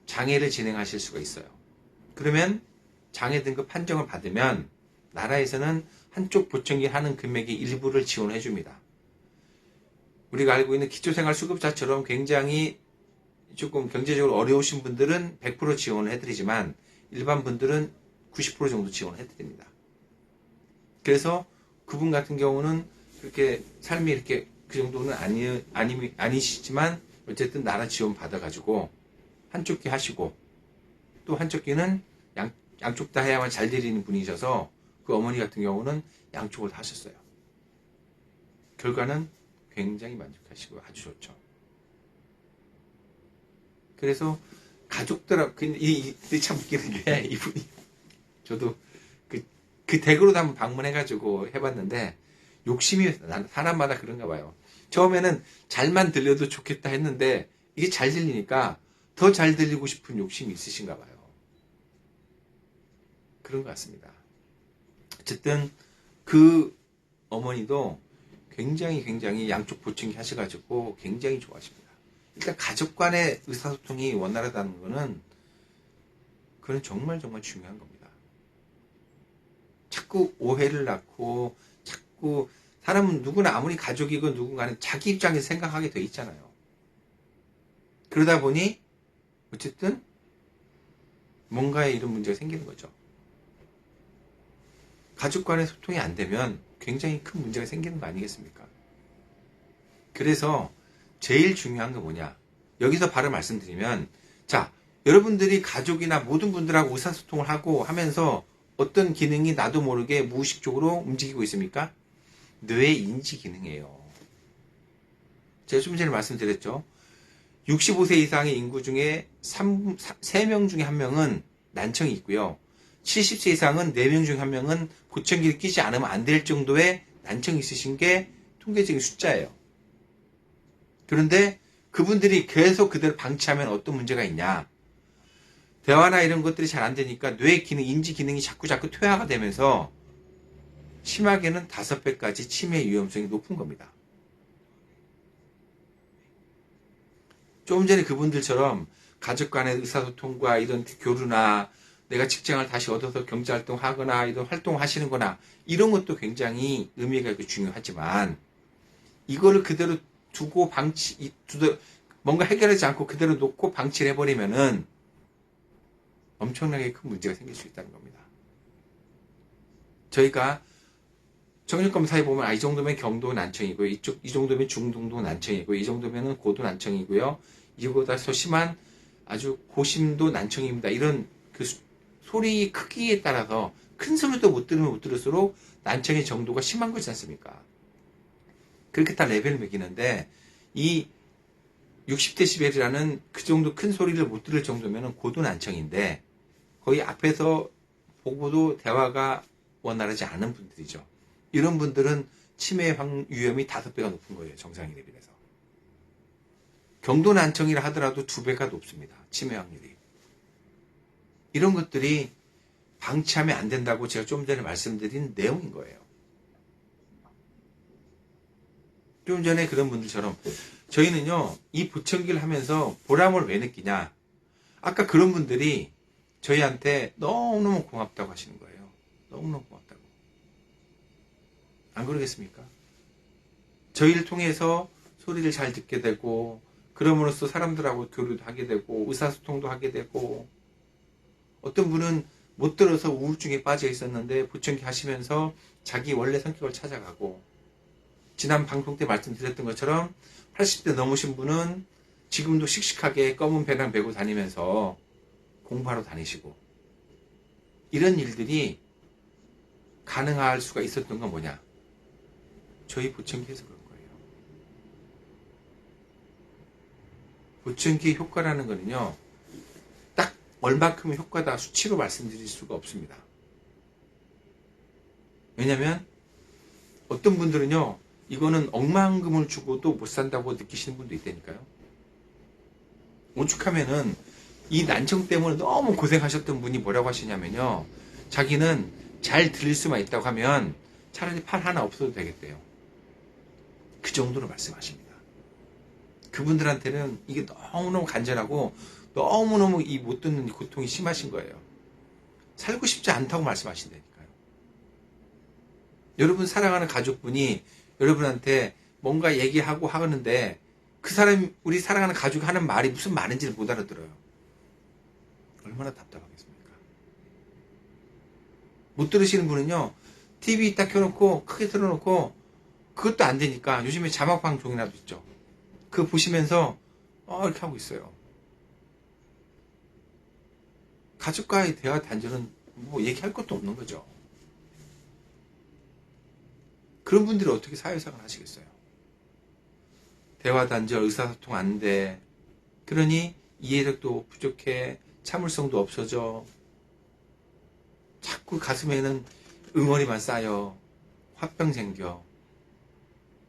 장애를 진행하실 수가 있어요. 그러면 장애 등급 판정을 받으면 나라에서는 한쪽 보청기 하는 금액의 일부를 지원해 줍니다. 우리가 알고 있는 기초생활수급자처럼 굉장히 조금 경제적으로 어려우신 분들은 100% 지원을 해드리지만 일반 분들은 90% 정도 지원을 해드립니다. 그래서 그분 같은 경우는 그렇게 삶이 이렇게 그 정도는 아니시지만 어쨌든 나라 지원 받아가지고 한쪽 귀 하시고 또 한쪽 귀는 양쪽 다 해야만 잘 들리는 분이셔서 그 어머니 같은 경우는 양쪽을 다 하셨어요. 결과는 굉장히 만족하시고 아주 좋죠. 그래서 가족들하고 참 웃기는 게 이분이 저도 그 댁으로도 한번 방문해가지고 해봤는데 욕심이 사람마다 그런가 봐요. 처음에는 잘만 들려도 좋겠다 했는데 이게 잘 들리니까 더 잘 들리고 싶은 욕심이 있으신가 봐요. 그런 것 같습니다. 어쨌든 그 어머니도 굉장히 양쪽 보청기 하셔가지고 굉장히 좋아하십니다. 일단 가족 간의 의사소통이 원활하다는 거는 그건 정말 중요한 겁니다. 자꾸 오해를 낳고 자꾸 사람은 누구나 아무리 가족이건 누군가는 자기 입장에서 생각하게 돼 있잖아요. 그러다 보니 어쨌든 뭔가에 이런 문제가 생기는 거죠. 가족 간의 소통이 안 되면 굉장히 큰 문제가 생기는 거 아니겠습니까? 그래서 제일 중요한 건 뭐냐? 여기서 바로 말씀드리면, 자, 여러분들이 가족이나 모든 분들하고 의사소통을 하고 하면서 어떤 기능이 나도 모르게 무의식적으로 움직이고 있습니까? 뇌의 인지 기능이에요. 제가 좀 전에 말씀드렸죠. 65세 이상의 인구 중에 3명 중에 1명은 난청이 있고요. 70세 이상은 4명 중에 1명은 보청기를 끼지 않으면 안 될 정도의 난청이 있으신 게 통계적인 숫자예요. 그런데 그분들이 계속 그대로 방치하면 어떤 문제가 있냐. 대화나 이런 것들이 잘 안 되니까 뇌 기능, 인지 기능이 자꾸 퇴화가 되면서 심하게는 5배까지 치매 위험성이 높은 겁니다. 조금 전에 그분들처럼 가족 간의 의사소통과 이런 교류나 내가 직장을 다시 얻어서 경제활동 하거나 이런 활동을 하시는 거나 이런 것도 굉장히 의미가 있고 중요하지만 이거를 그대로 두고 뭔가 해결하지 않고 그대로 놓고 방치를 해버리면은 엄청나게 큰 문제가 생길 수 있다는 겁니다. 저희가 정형검사에 보면 이 정도면 경도 난청이고요. 이 정도면 중등도 난청이고요. 이 정도면 고도 난청이고요. 이보다 더 심한 아주 고심도 난청입니다. 이런 그 소리 크기에 따라서 큰 소리도 못 들으면 못 들을수록 난청의 정도가 심한 거지 않습니까? 그렇게 다 레벨을 매기는데 이 60데시벨이라는 그 정도 큰 소리를 못 들을 정도면 고도 난청인데 거의 앞에서 보고도 대화가 원활하지 않은 분들이죠. 이런 분들은 치매 위험이 5배가 높은 거예요. 정상에 비해서. 경도 난청이라 하더라도 2배가 높습니다. 치매 확률이. 이런 것들이 방치하면 안 된다고 제가 좀 전에 말씀드린 내용인 거예요. 좀 전에 그런 분들처럼 저희는요, 이 보청기를 하면서 보람을 왜 느끼냐. 아까 그런 분들이 저희한테 너무너무 고맙다고 하시는 거예요. 너무너무 고맙다고. 안 그러겠습니까? 저희를 통해서 소리를 잘 듣게 되고 그럼으로써 사람들하고 교류도 하게 되고 의사소통도 하게 되고 어떤 분은 못 들어서 우울증에 빠져 있었는데 보청기 하시면서 자기 원래 성격을 찾아가고 지난 방송 때 말씀드렸던 것처럼 80대 넘으신 분은 지금도 씩씩하게 검은 배낭 메고 다니면서 공부하러 다니시고 이런 일들이 가능할 수가 있었던 건 뭐냐? 저희 보청기에서 그런 거예요. 보청기의 효과라는 거는요, 딱 얼마큼의 효과다 수치로 말씀드릴 수가 없습니다. 왜냐면 어떤 분들은요, 이거는 억만금을 주고도 못 산다고 느끼시는 분도 있다니까요. 오죽하면은 이 난청 때문에 너무 고생하셨던 분이 뭐라고 하시냐면요, 자기는 잘 들릴 수만 있다고 하면 차라리 팔 하나 없어도 되겠대요. 그 정도로 말씀하십니다. 그분들한테는 이게 너무너무 간절하고 너무너무 이 못 듣는 고통이 심하신 거예요. 살고 싶지 않다고 말씀하신다니까요. 여러분 사랑하는 가족분이 여러분한테 뭔가 얘기하고 하는데 그 사람이, 우리 사랑하는 가족이 하는 말이 무슨 말인지를 못 알아들어요. 얼마나 답답하겠습니까? 못 들으시는 분은요, TV 딱 켜놓고 크게 틀어놓고 그것도 안 되니까 요즘에 자막방송이라도 있죠. 그거 보시면서 이렇게 하고 있어요. 가족과의 대화 단절은 뭐 얘기할 것도 없는 거죠. 그런 분들이 어떻게 사회생활 하시겠어요? 대화 단절, 의사소통 안 돼. 그러니 이해력도 부족해. 참을성도 없어져. 자꾸 가슴에는 응어리만 쌓여. 화병 생겨.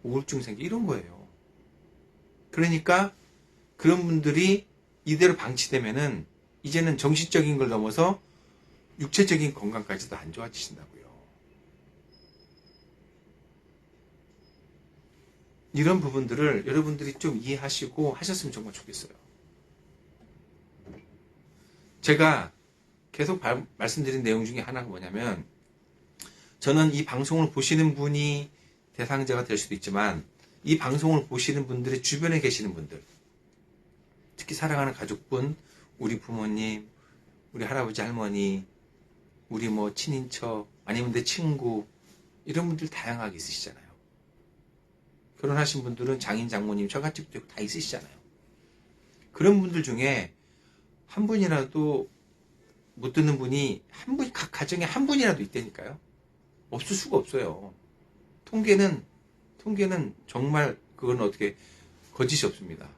우울증 생겨. 이런 거예요. 그러니까 그런 분들이 이대로 방치되면은 이제는 정신적인 걸 넘어서 육체적인 건강까지도 안 좋아지신다고요. 이런 부분들을 여러분들이 좀 이해하시고 하셨으면 정말 좋겠어요. 제가 계속 말씀드린 내용 중에 하나가 뭐냐면, 저는 이 방송을 보시는 분이 대상자가 될 수도 있지만 이 방송을 보시는 분들의 주변에 계시는 분들, 특히 사랑하는 가족분, 우리 부모님, 우리 할아버지 할머니, 우리 뭐 친인척, 아니면 내 친구, 이런 분들 다양하게 있으시잖아요. 결혼하신 분들은 장인, 장모님, 처갓집도 있고 다 있으시잖아요. 그런 분들 중에 한 분이라도 못 듣는 분이 각 가정에 한 분이라도 있다니까요. 없을 수가 없어요. 통계는 정말 그건 어떻게 거짓이 없습니다.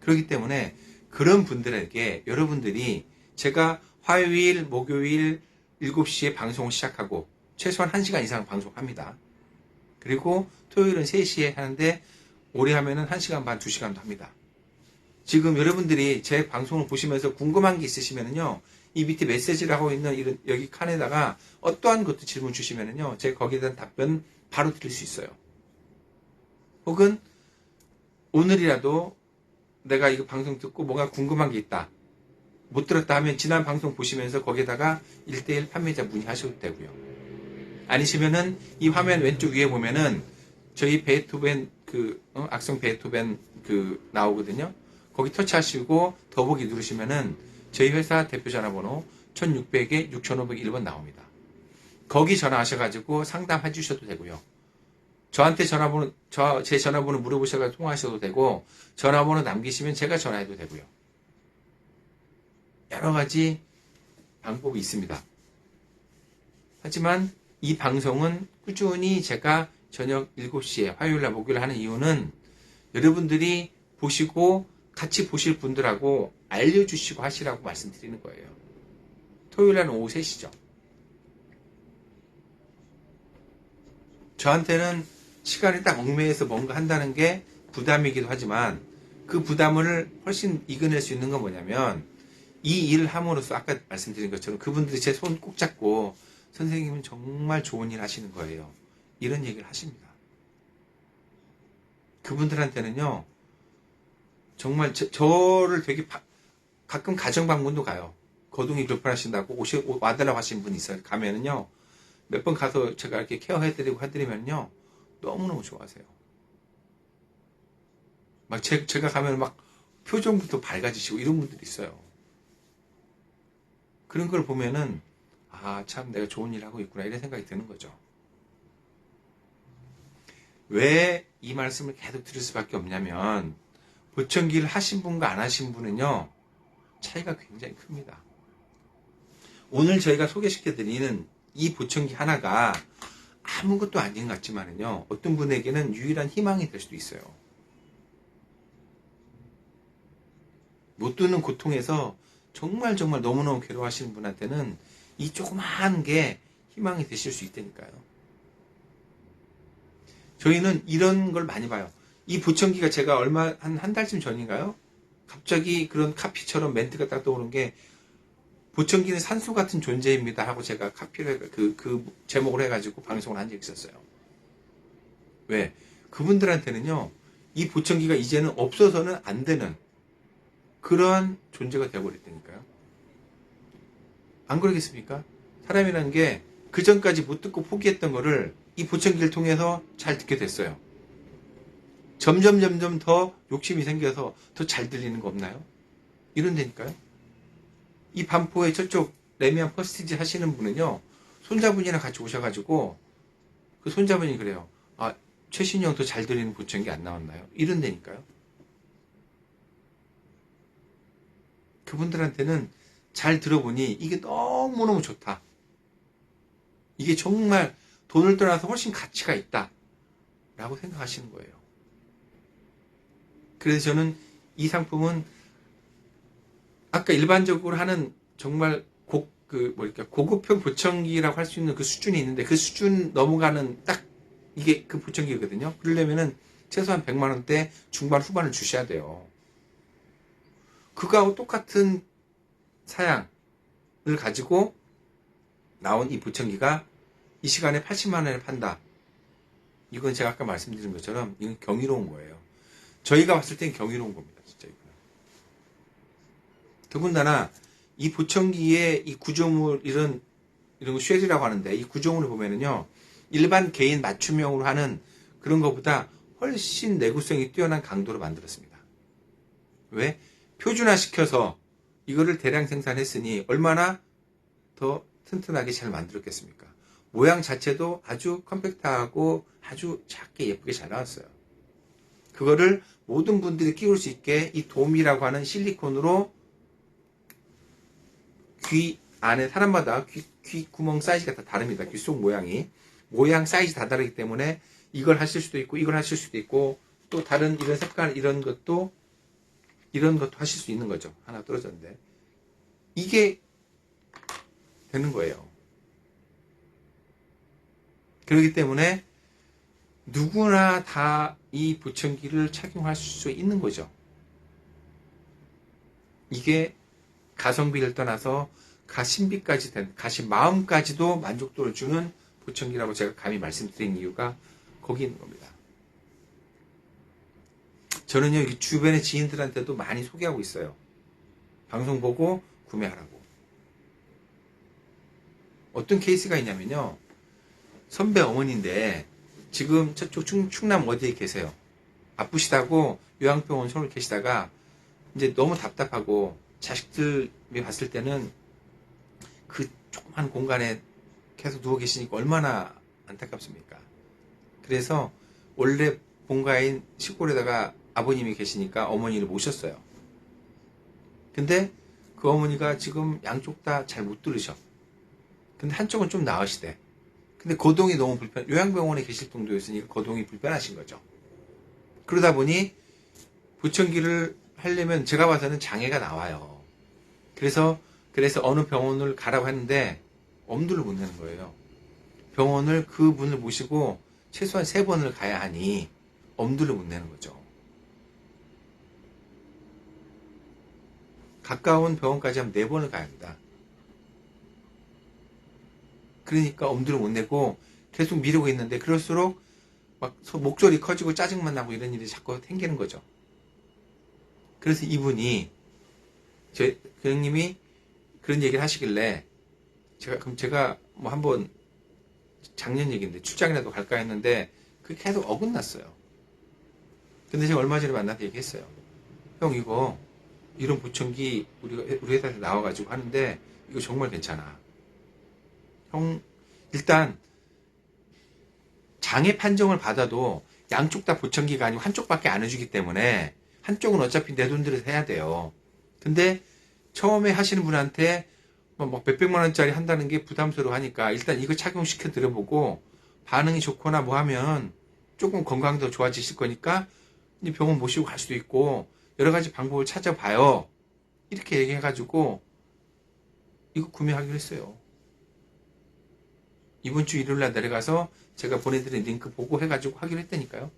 그렇기 때문에 그런 분들에게 여러분들이, 제가 화요일, 목요일 7시에 방송을 시작하고 최소한 1시간 이상 방송합니다. 그리고 토요일은 3시에 하는데 오래 하면은 1시간 반, 2시간도 합니다. 지금 여러분들이 제 방송을 보시면서 궁금한 게 있으시면은요, 이 밑에 메시지를 하고 있는 이런 여기 칸에다가 어떠한 것도 질문 주시면은요, 제가 거기에 대한 답변 바로 드릴 수 있어요. 혹은 오늘이라도 내가 이거 방송 듣고 뭔가 궁금한 게 있다, 못 들었다 하면 지난 방송 보시면서 거기에다가 1:1 판매자 문의하셔도 되고요. 아니시면은 이 화면 왼쪽 위에 보면은 저희 베토벤 악성 베토벤 나오거든요. 거기 터치하시고 더보기 누르시면은 저희 회사 대표 전화번호 1600에 6501번 나옵니다. 거기 전화하셔가지고 상담해 주셔도 되고요. 저한테 제 전화번호 물어보셔서 통화하셔도 되고, 전화번호 남기시면 제가 전화해도 되고요. 여러 가지 방법이 있습니다. 하지만 이 방송은 꾸준히 제가 저녁 7시에 화요일날 목요일 하는 이유는 여러분들이 보시고 같이 보실 분들하고 알려주시고 하시라고 말씀드리는 거예요. 토요일날 오후 3시죠. 저한테는 시간이 딱 얽매여서 뭔가 한다는 게 부담이기도 하지만 그 부담을 훨씬 이겨낼 수 있는 건 뭐냐면, 이 일을 함으로써 아까 말씀드린 것처럼 그분들이 제 손 꼭 잡고 선생님은 정말 좋은 일 하시는 거예요, 이런 얘기를 하십니다. 그분들한테는요, 정말 저를 되게 가끔 가정 방문도 가요. 거동이 불편하신다고 와달라고 하신 분이 있어요. 가면은요, 몇 번 가서 제가 이렇게 케어해드리고 해드리면요, 너무너무 좋아하세요. 막 제가 가면 막 표정부터 밝아지시고 이런 분들이 있어요. 그런 걸 보면은 참 내가 좋은 일 하고 있구나, 이런 생각이 드는 거죠. 왜 이 말씀을 계속 드릴 수밖에 없냐면, 보청기를 하신 분과 안 하신 분은요, 차이가 굉장히 큽니다. 오늘 저희가 소개시켜드리는 이 보청기 하나가 아무것도 아닌 것 같지만은요, 어떤 분에게는 유일한 희망이 될 수도 있어요. 못 듣는 고통에서 정말 너무너무 괴로워하시는 분한테는 이 조그마한 게 희망이 되실 수 있다니까요. 저희는 이런 걸 많이 봐요. 이 보청기가 제가 한 달쯤 전인가요? 갑자기 그런 카피처럼 멘트가 딱 떠오른 게, 보청기는 산소 같은 존재입니다 하고 제가 카피를 그 제목을 해가지고 방송을 한 적이 있었어요. 왜? 그분들한테는요, 이 보청기가 이제는 없어서는 안 되는 그러한 존재가 되어버렸다니까요. 안 그러겠습니까? 사람이라는 게 그 전까지 못 듣고 포기했던 거를 이 보청기를 통해서 잘 듣게 됐어요. 점점 더 욕심이 생겨서 더 잘 들리는 거 없나요? 이런다니까요. 이 반포에 저쪽 레미안 퍼스티지 하시는 분은요, 손자분이랑 같이 오셔가지고 그 손자분이 그래요. 아, 최신이 형 더 잘 들리는 보청기 안 나왔나요? 이런다니까요. 그분들한테는 잘 들어보니 이게 너무너무 좋다. 이게 정말 돈을 떠나서 훨씬 가치가 있다. 라고 생각하시는 거예요. 그래서 저는 이 상품은 아까 일반적으로 하는 정말 고급형 보청기라고 할 수 있는 그 수준이 있는데 그 수준 넘어가는 딱 이게 그 보청기거든요. 그러려면은 최소한 100만 원대 중반 후반을 주셔야 돼요. 그거하고 똑같은 사양을 가지고 나온 이 보청기가 이 시간에 80만 원에 판다. 이건 제가 아까 말씀드린 것처럼 이건 경이로운 거예요. 저희가 봤을 땐 경이로운 겁니다. 진짜 이거는. 더군다나 이 보청기의 이 구조물 이런 거 쉘이라고 하는데 이 구조물을 보면은요. 일반 개인 맞춤형으로 하는 그런 것보다 훨씬 내구성이 뛰어난 강도로 만들었습니다. 왜? 표준화시켜서 이거를 대량 생산했으니 얼마나 더 튼튼하게 잘 만들었겠습니까? 모양 자체도 아주 컴팩트하고 아주 작게 예쁘게 잘 나왔어요. 그거를 모든 분들이 끼울 수 있게 이 돔이라고 하는 실리콘으로 귀 안에 사람마다 귀 구멍 사이즈가 다 다릅니다. 귀 속 모양이. 모양 사이즈 다 다르기 때문에 이걸 하실 수도 있고 이걸 하실 수도 있고 또 다른 이런 색깔 이런 것도 하실 수 있는 거죠. 하나 떨어졌는데. 이게 되는 거예요. 그렇기 때문에 누구나 다 이 보청기를 착용할 수 있는 거죠. 이게 가성비를 떠나서 가심비까지 된, 가심 마음까지도 만족도를 주는 보청기라고 제가 감히 말씀드린 이유가 거기 있는 겁니다. 저는요, 주변의 지인들한테도 많이 소개하고 있어요. 방송 보고 구매하라고. 어떤 케이스가 있냐면요. 선배 어머니인데 지금 저쪽 충남 어디에 계세요. 아프시다고 요양병원 서울 계시다가 이제 너무 답답하고 자식들이 봤을 때는 그 조그만 공간에 계속 누워 계시니까 얼마나 안타깝습니까. 그래서 원래 본가인 시골에다가 아버님이 계시니까 어머니를 모셨어요. 근데 그 어머니가 지금 양쪽 다 잘 못 들으셔. 근데 한쪽은 좀 나으시대. 근데 거동이 너무 요양병원에 계실 정도였으니까 거동이 불편하신 거죠. 그러다 보니 보청기를 하려면 제가 봐서는 장애가 나와요. 그래서 어느 병원을 가라고 했는데 엄두를 못 내는 거예요. 병원을 그 분을 모시고 최소한 3번을 가야 하니 엄두를 못 내는 거죠. 가까운 병원까지 하면 4번을 가야 합니다. 그러니까 엄두를 못 내고 계속 미루고 있는데 그럴수록 막 목소리 커지고 짜증만 나고 이런 일이 자꾸 생기는 거죠. 그래서 이분이 그 형님이 그런 얘기를 하시길래 제가 뭐 한번 작년 얘기인데 출장이라도 갈까 했는데 그게 계속 어긋났어요. 근데 제가 얼마 전에 만나서 얘기했어요. 형 이거 이런 보청기 우리 회사에서 나와가지고 하는데 이거 정말 괜찮아. 형 일단 장애 판정을 받아도 양쪽 다 보청기가 아니고 한쪽밖에 안 해주기 때문에 한쪽은 어차피 내 돈 들여서 해야 돼요. 근데 처음에 하시는 분한테 뭐 몇백만 원짜리 한다는 게 부담스러워 하니까 일단 이거 착용시켜 드려보고 반응이 좋거나 뭐 하면 조금 건강도 좋아지실 거니까 병원 모시고 갈 수도 있고 여러 가지 방법을 찾아봐요. 이렇게 얘기해가지고 이거 구매하기로 했어요. 이번 주 일요일날 내려가서 제가 보내드린 링크 보고 해가지고 하기로 했다니까요.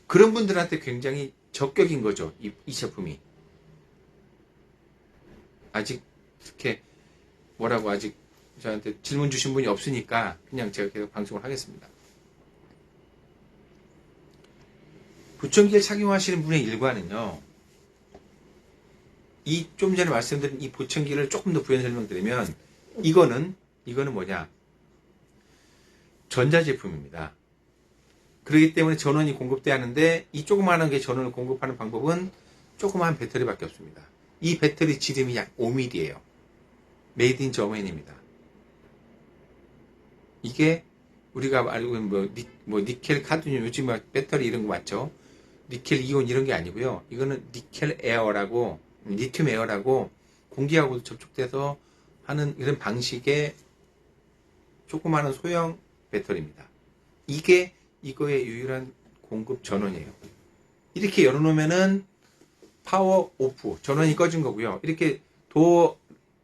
그런 분들한테 굉장히 적격인 거죠. 이 제품이. 아직 이렇게 뭐라고 아직 저한테 질문 주신 분이 없으니까 그냥 제가 계속 방송을 하겠습니다. 보청기를 착용하시는 분의 일과는요. 이 좀 전에 말씀드린 이 보청기를 조금 더 부연 설명드리면 이거는 뭐냐? 전자제품입니다. 그렇기 때문에 전원이 공급돼야 하는데 이 조그마한 게 전원을 공급하는 방법은 조그마한 배터리밖에 없습니다. 이 배터리 지름이 약 5mm예요. 메이드 인 저머니입니다. 이게 우리가 알고 있는 니켈 카드뮴 요즘 막 배터리 이런 거 맞죠? 니켈 이온 이런 게 아니고요. 이거는 니켈 에어라고 리튬 에어라고 공기하고 접촉돼서 하는 이런 방식의 조그마한 소형 배터리입니다. 이게 이거의 유일한 공급 전원이에요. 이렇게 열어놓으면은 파워 오프, 전원이 꺼진 거고요. 이렇게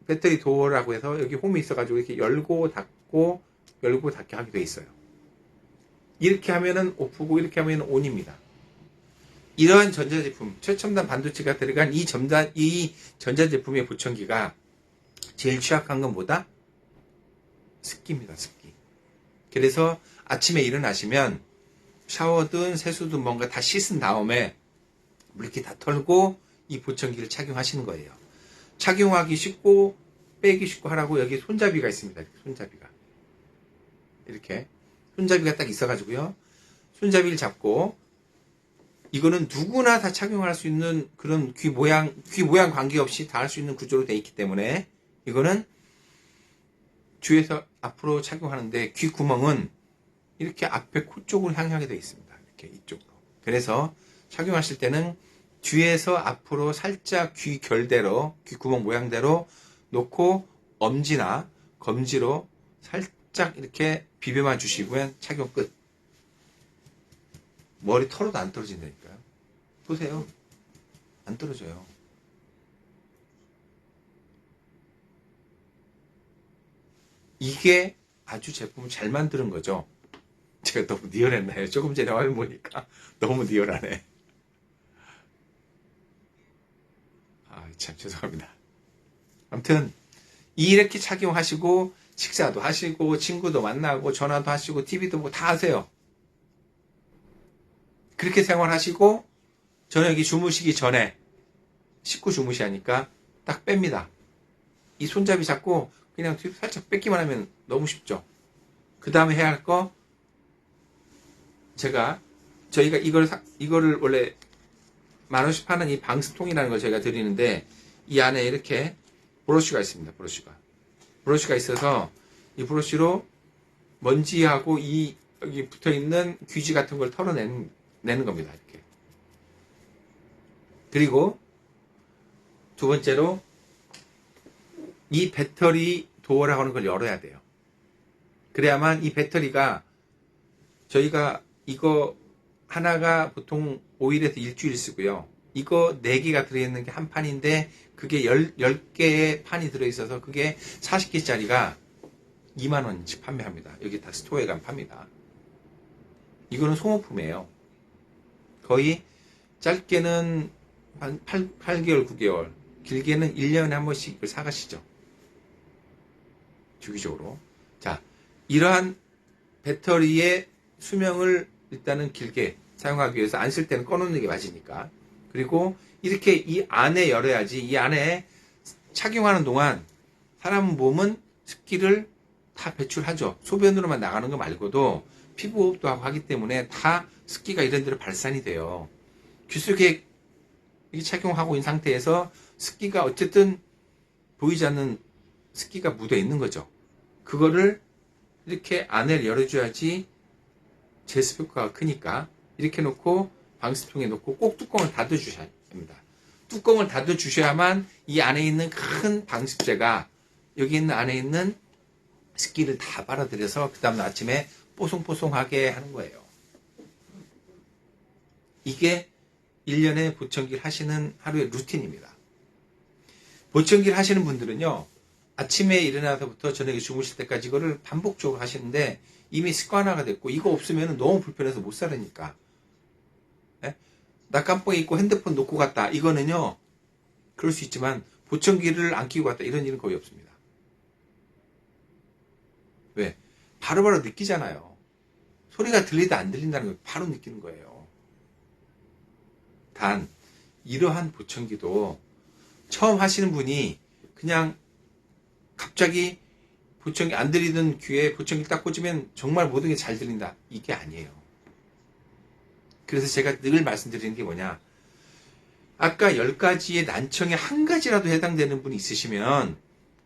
배터리 도어라고 해서 여기 홈이 있어가지고 이렇게 열고 닫고 하게 돼 있어요. 이렇게 하면은 오프고 이렇게 하면은 온입니다. 이러한 전자제품, 최첨단 반도체가 들어간 이 전자제품의 보청기가 제일 취약한 건 뭐다? 습기입니다, 습기. 그래서 아침에 일어나시면 샤워든 세수든 뭔가 다 씻은 다음에 물기 다 털고 이 보청기를 착용하시는 거예요. 착용하기 쉽고 빼기 쉽고 하라고 여기 손잡이가 있습니다. 손잡이가. 이렇게. 손잡이가 딱 있어가지고요. 손잡이를 잡고 이거는 누구나 다 착용할 수 있는 그런 귀 모양 관계없이 다 할 수 있는 구조로 되어 있기 때문에 이거는 뒤에서 앞으로 착용하는데 귀 구멍은 이렇게 앞에 코 쪽으로 향하게 되어 있습니다. 이렇게 이쪽으로. 그래서 착용하실 때는 뒤에서 앞으로 살짝 귀 결대로 귀 구멍 모양대로 놓고 엄지나 검지로 살짝 이렇게 비벼만 주시고요. 착용 끝. 머리 털어도 안 떨어진다니까요. 보세요. 안 떨어져요. 이게 아주 제품을 잘 만드는 거죠. 제가 너무 리얼했나요? 조금 전에 화면 보니까 너무 리얼하네. 참 죄송합니다. 아무튼 이렇게 착용하시고 식사도 하시고 친구도 만나고 전화도 하시고 TV도 보고 다 하세요. 그렇게 생활하시고 저녁에 주무시기 전에 씻고 주무시하니까 딱 뺍니다. 이 손잡이 잡고 그냥 뒤로 살짝 뺏기만 하면 너무 쉽죠. 그 다음에 해야 할 거 저희가 이거를 원래 10,000원씩 파는 이 방수통이라는 걸 저희가 드리는데 이 안에 이렇게 브러쉬가 있습니다. 브러쉬가 있어서 이 브러쉬로 먼지하고 여기 붙어있는 귀지 같은 걸 털어내는 겁니다. 이렇게. 그리고 두 번째로 이 배터리 도어라고 하는 걸 열어야 돼요. 그래야만 이 배터리가 저희가 이거 하나가 보통 5일에서 일주일 쓰고요. 이거 4개가 들어있는 게 한 판인데 그게 10개의 판이 들어있어서 그게 40개짜리가 20,000원씩 판매합니다. 여기 다 스토어에 가면 팝니다. 이거는 소모품이에요. 거의 짧게는 한 8개월, 9개월, 길게는 1년에 한 번씩 사가시죠. 주기적으로. 자, 이러한 배터리의 수명을 일단은 길게 사용하기 위해서 안 쓸 때는 꺼놓는 게 맞으니까. 그리고 이렇게 이 안에 열어야지 이 안에 착용하는 동안 사람 몸은 습기를 다 배출하죠. 소변으로만 나가는 거 말고도 피부호흡도 하고 하기 때문에 다 습기가 이런 데로 발산이 돼요. 귀 속에 착용하고 있는 상태에서 습기가 어쨌든 보이지 않는 습기가 묻어 있는 거죠. 그거를 이렇게 안을 열어줘야지 제습 효과가 크니까 이렇게 놓고 방수통에 놓고 꼭 뚜껑을 닫아주셔야 합니다. 뚜껑을 닫아주셔야만 이 안에 있는 큰 방습제가 여기 있는 안에 있는 습기를 다 빨아들여서 그 다음날 아침에 뽀송뽀송하게 하는 거예요. 이게 1년에 보청기를 하시는 하루의 루틴입니다. 보청기를 하시는 분들은요, 아침에 일어나서부터 저녁에 주무실 때까지 이거를 반복적으로 하시는데 이미 습관화가 됐고 이거 없으면 너무 불편해서 못 살으니까. 네? 나 깜빡이 잊고 핸드폰 놓고 갔다. 이거는요, 그럴 수 있지만 보청기를 안 끼고 갔다. 이런 일은 거의 없습니다. 왜? 바로바로 느끼잖아요. 소리가 들리다 안 들린다는 걸 바로 느끼는 거예요. 단 이러한 보청기도 처음 하시는 분이 그냥 갑자기 보청기 안 들리던 귀에 보청기 딱 꽂으면 정말 모든 게 잘 들린다. 이게 아니에요. 그래서 제가 늘 말씀드리는 게 뭐냐. 아까 10가지의 난청에 한 가지라도 해당되는 분이 있으시면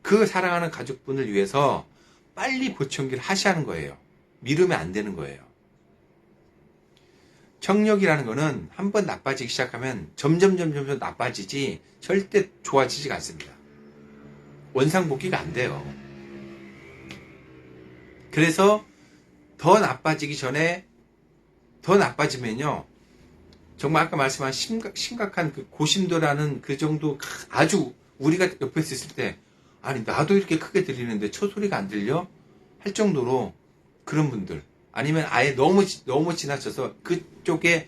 그 사랑하는 가족분을 위해서 빨리 보청기를 하시는 거예요. 미루면 안 되는 거예요. 청력이라는 거는 한번 나빠지기 시작하면 점점 나빠지지 절대 좋아지지가 않습니다. 원상복귀가 안 돼요. 그래서 더 나빠지기 전에 더 나빠지면요. 정말 아까 말씀한 심각한 그 고심도라는 그 정도 아주 우리가 옆에서 있을 때 아니 나도 이렇게 크게 들리는데 초소리가 안 들려? 할 정도로 그런 분들 아니면 아예 너무 지나쳐서 그쪽에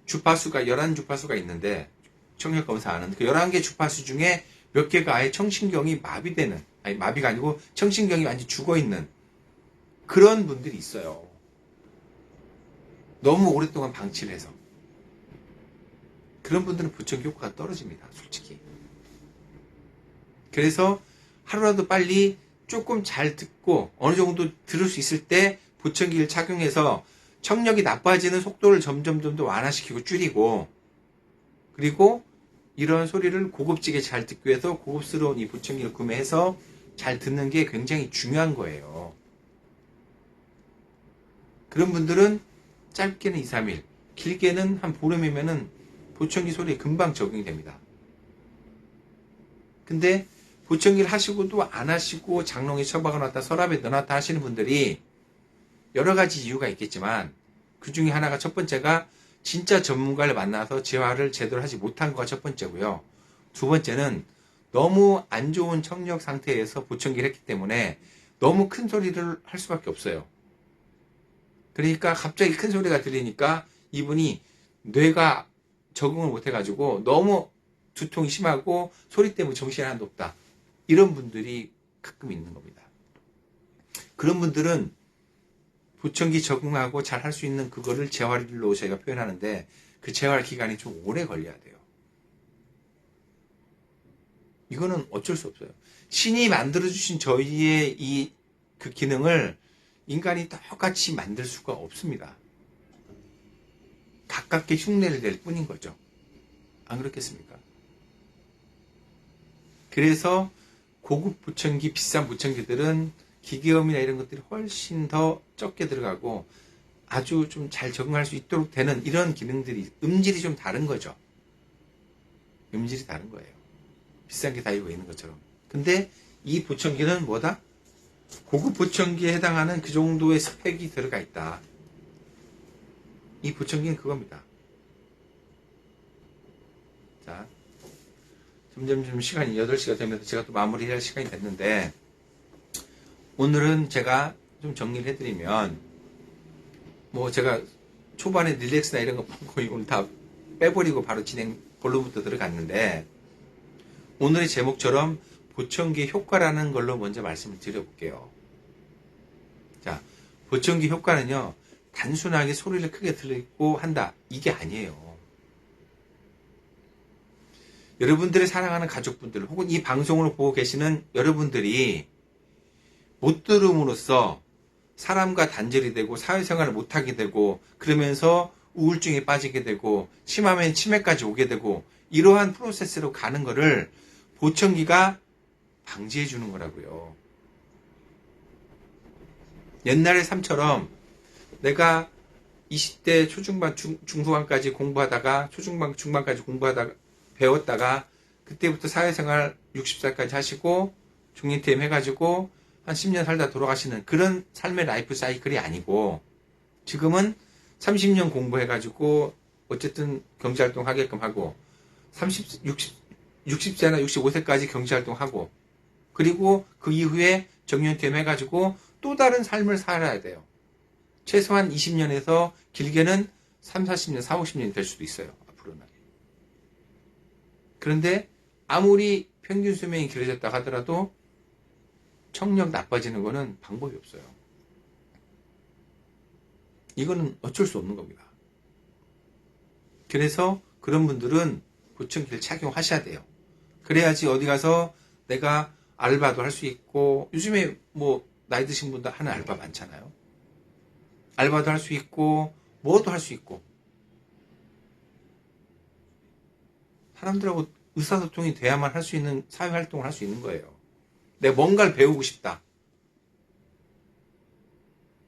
주파수가 11주파수가 있는데 청력 검사하는 그 11개 주파수 중에 몇 개가 아예 청신경이 마비되는 아니 마비가 아니고 청신경이 완전히 죽어있는 그런 분들이 있어요. 너무 오랫동안 방치를 해서 그런 분들은 보청기 효과가 떨어집니다. 솔직히. 그래서 하루라도 빨리 조금 잘 듣고 어느 정도 들을 수 있을 때 보청기를 착용해서 청력이 나빠지는 속도를 점점 더 완화시키고 줄이고 그리고 이런 소리를 고급지게 잘 듣기 위해서 고급스러운 이 보청기를 구매해서 잘 듣는 게 굉장히 중요한 거예요. 그런 분들은 짧게는 2, 3일, 길게는 한 보름이면은 보청기 소리에 금방 적응이 됩니다. 근데 보청기를 하시고도 안 하시고 장롱에 처박아놨다 서랍에 넣어놨다 하시는 분들이 여러 가지 이유가 있겠지만 그 중에 하나가 첫 번째가 진짜 전문가를 만나서 재활을 제대로 하지 못한 거가 첫 번째고요. 두 번째는 너무 안 좋은 청력 상태에서 보청기를 했기 때문에 너무 큰 소리를 할 수밖에 없어요. 그러니까 갑자기 큰 소리가 들리니까 이분이 뇌가 적응을 못해가지고 너무 두통이 심하고 소리 때문에 정신이 하나도 없다. 이런 분들이 가끔 있는 겁니다. 그런 분들은 보청기 적응하고 잘 할 수 있는 그거를 재활로 저희가 표현하는데 그 재활 기간이 좀 오래 걸려야 돼요. 이거는 어쩔 수 없어요. 신이 만들어주신 저희의 그 기능을 인간이 똑같이 만들 수가 없습니다. 가깝게 흉내를 낼 뿐인 거죠. 안 그렇겠습니까? 그래서 고급 보청기, 비싼 보청기들은 기계음이나 이런 것들이 훨씬 더 적게 들어가고 아주 좀 잘 적응할 수 있도록 되는 이런 기능들이 음질이 좀 다른 거죠. 음질이 다른 거예요. 비싼 게 다 이거 있는 것처럼. 근데 이 보청기는 뭐다? 고급 보청기에 해당하는 그 정도의 스펙이 들어가 있다. 이 보청기는 그겁니다. 자, 점점 시간이 8시가 되면서 제가 또 마무리할 시간이 됐는데 오늘은 제가 좀 정리를 해드리면 뭐 제가 초반에 릴렉스나 이런 거 보고 이건 다 빼버리고 바로 진행 본론부터 들어갔는데 오늘의 제목처럼 보청기 효과라는 걸로 먼저 말씀을 드려볼게요. 자, 보청기 효과는요 단순하게 소리를 크게 들리고 한다 이게 아니에요. 여러분들의 사랑하는 가족분들 혹은 이 방송을 보고 계시는 여러분들이 못 들음으로써 사람과 단절이 되고 사회생활을 못하게 되고 그러면서 우울증에 빠지게 되고 심하면 치매까지 오게 되고 이러한 프로세스로 가는 거를 보청기가 방지해 주는 거라고요. 옛날의 삶처럼 내가 20대 초중반 중후반까지 공부하다가 초중반 중반까지 공부하다가 배웠다가 그때부터 사회생활 60살까지 하시고 중년퇴임 해가지고 한 10년 살다 돌아가시는 그런 삶의 라이프 사이클이 아니고 지금은 30년 공부해가지고 어쨌든 경제활동 하게끔 하고 60세나 65세까지 경제활동하고 그리고 그 이후에 정년퇴임 해가지고 또 다른 삶을 살아야 돼요. 최소한 20년에서 길게는 3, 40년, 4, 50년이 될 수도 있어요. 앞으로는. 그런데 아무리 평균 수명이 길어졌다 하더라도 청력 나빠지는 거는 방법이 없어요. 이거는 어쩔 수 없는 겁니다. 그래서 그런 분들은 보청기를 착용하셔야 돼요. 그래야지 어디 가서 내가 알바도 할 수 있고, 요즘에 뭐 나이 드신 분들 하는 알바 많잖아요. 알바도 할 수 있고 뭐도 할 수 있고, 사람들하고 의사소통이 돼야만 할 수 있는 사회활동을 할 수 있는 거예요. 내가 뭔가를 배우고 싶다.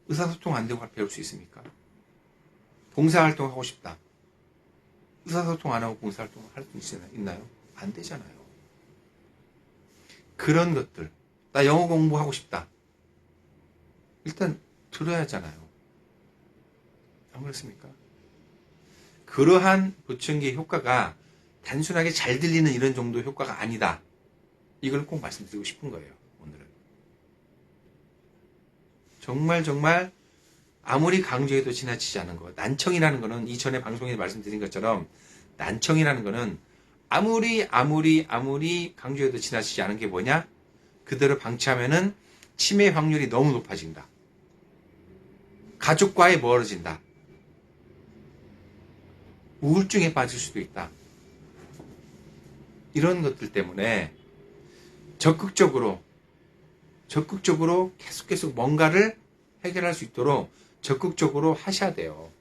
의사소통 안 되고 배울 수 있습니까? 봉사활동 하고 싶다. 의사소통 안 하고 봉사활동 할 수 있나요? 안 되잖아요. 그런 것들. 나 영어 공부하고 싶다. 일단 들어야 하잖아요. 안 그렇습니까? 그러한 보청기의 효과가 단순하게 잘 들리는 이런 정도 효과가 아니다. 이걸 꼭 말씀드리고 싶은 거예요. 오늘은. 정말 아무리 강조해도 지나치지 않은 거. 난청이라는 거는 이전에 방송에 말씀드린 것처럼 난청이라는 거는 아무리 강조해도 지나치지 않은 게 뭐냐? 그대로 방치하면은 치매 확률이 너무 높아진다. 가족과의 멀어진다. 우울증에 빠질 수도 있다. 이런 것들 때문에 적극적으로 계속 뭔가를 해결할 수 있도록 적극적으로 하셔야 돼요.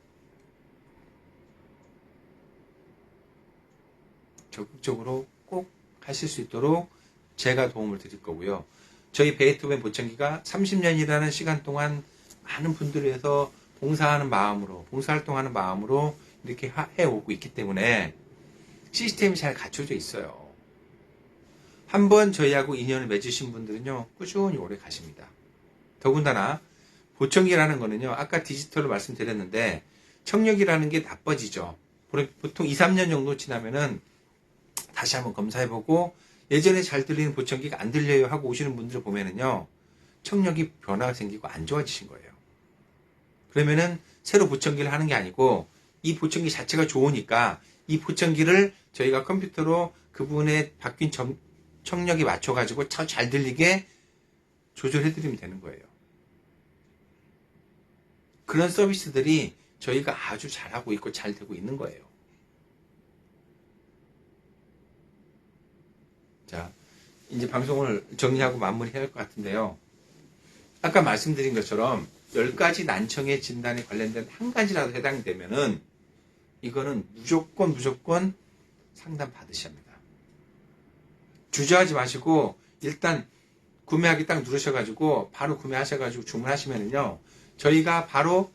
적극적으로 꼭 하실 수 있도록 제가 도움을 드릴 거고요. 저희 베이토벤 보청기가 30년이라는 시간 동안 많은 분들을 위해서 봉사활동하는 마음으로 이렇게 해오고 있기 때문에 시스템이 잘 갖춰져 있어요. 한번 저희하고 인연을 맺으신 분들은요, 꾸준히 오래 가십니다. 더군다나 보청기라는 거는요, 아까 디지털로 말씀드렸는데 청력이라는 게 나빠지죠. 보통 2, 3년 정도 지나면은 다시 한번 검사해보고 예전에 잘 들리는 보청기가 안 들려요 하고 오시는 분들을 보면은요, 청력이 변화가 생기고 안 좋아지신 거예요. 그러면은 새로 보청기를 하는 게 아니고 이 보청기 자체가 좋으니까 이 보청기를 저희가 컴퓨터로 그분의 바뀐 청력에 맞춰가지고 잘 들리게 조절해드리면 되는 거예요. 그런 서비스들이 저희가 아주 잘하고 있고 잘 되고 있는 거예요. 자, 이제 방송을 정리하고 마무리해야 할 것 같은데요. 아까 말씀드린 것처럼 10가지 난청의 진단에 관련된 한 가지라도 해당되면은 이거는 무조건 상담 받으셔야 합니다. 주저하지 마시고 일단 구매하기 딱 누르셔가지고 바로 구매하셔가지고 주문하시면은요, 저희가 바로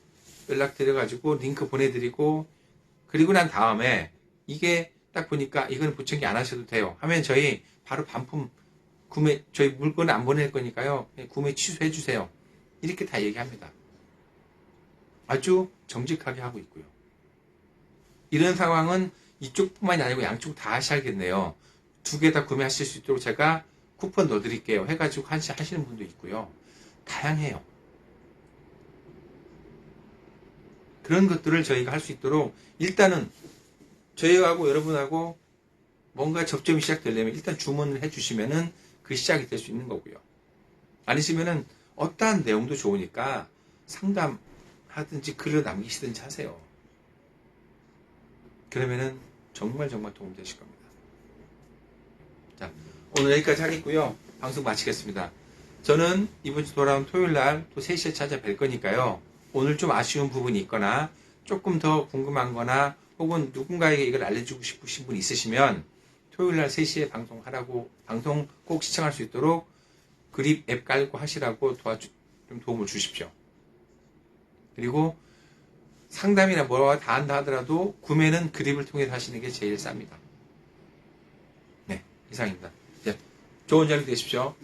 연락드려가지고 링크 보내드리고, 그리고 난 다음에 이게 딱 보니까 이건 보청기 안 하셔도 돼요 하면 저희 바로 반품 구매, 저희 물건 안 보낼 거니까요, 구매 취소해 주세요. 이렇게 다 얘기합니다. 아주 정직하게 하고 있고요. 이런 상황은 이쪽뿐만이 아니고 양쪽 다 하셔야겠네요. 2개 다 구매하실 수 있도록 제가 쿠폰 넣어드릴게요 해가지고 하시는 분도 있고요. 다양해요. 그런 것들을 저희가 할 수 있도록 일단은 저희하고 여러분하고 뭔가 접점이 시작되려면 일단 주문을 해주시면은 그 시작이 될 수 있는 거고요. 아니시면은 어떠한 내용도 좋으니까 상담하든지 글을 남기시든지 하세요. 그러면은 정말 도움 되실 겁니다. 자, 오늘 여기까지 하겠고요. 방송 마치겠습니다. 저는 이번 주 돌아온 토요일 날 또 3시에 찾아뵐 거니까요. 오늘 좀 아쉬운 부분이 있거나 조금 더 궁금한 거나 혹은 누군가에게 이걸 알려주고 싶으신 분 있으시면 토요일 날 3시에 방송 꼭 시청할 수 있도록 그립 앱 깔고 하시라고 좀 도움을 주십시오. 그리고 상담이나 뭐가 다 한다 하더라도 구매는 그립을 통해서 하시는 게 제일 쌉니다. 네, 이상입니다. 네, 좋은 저녁 되십시오.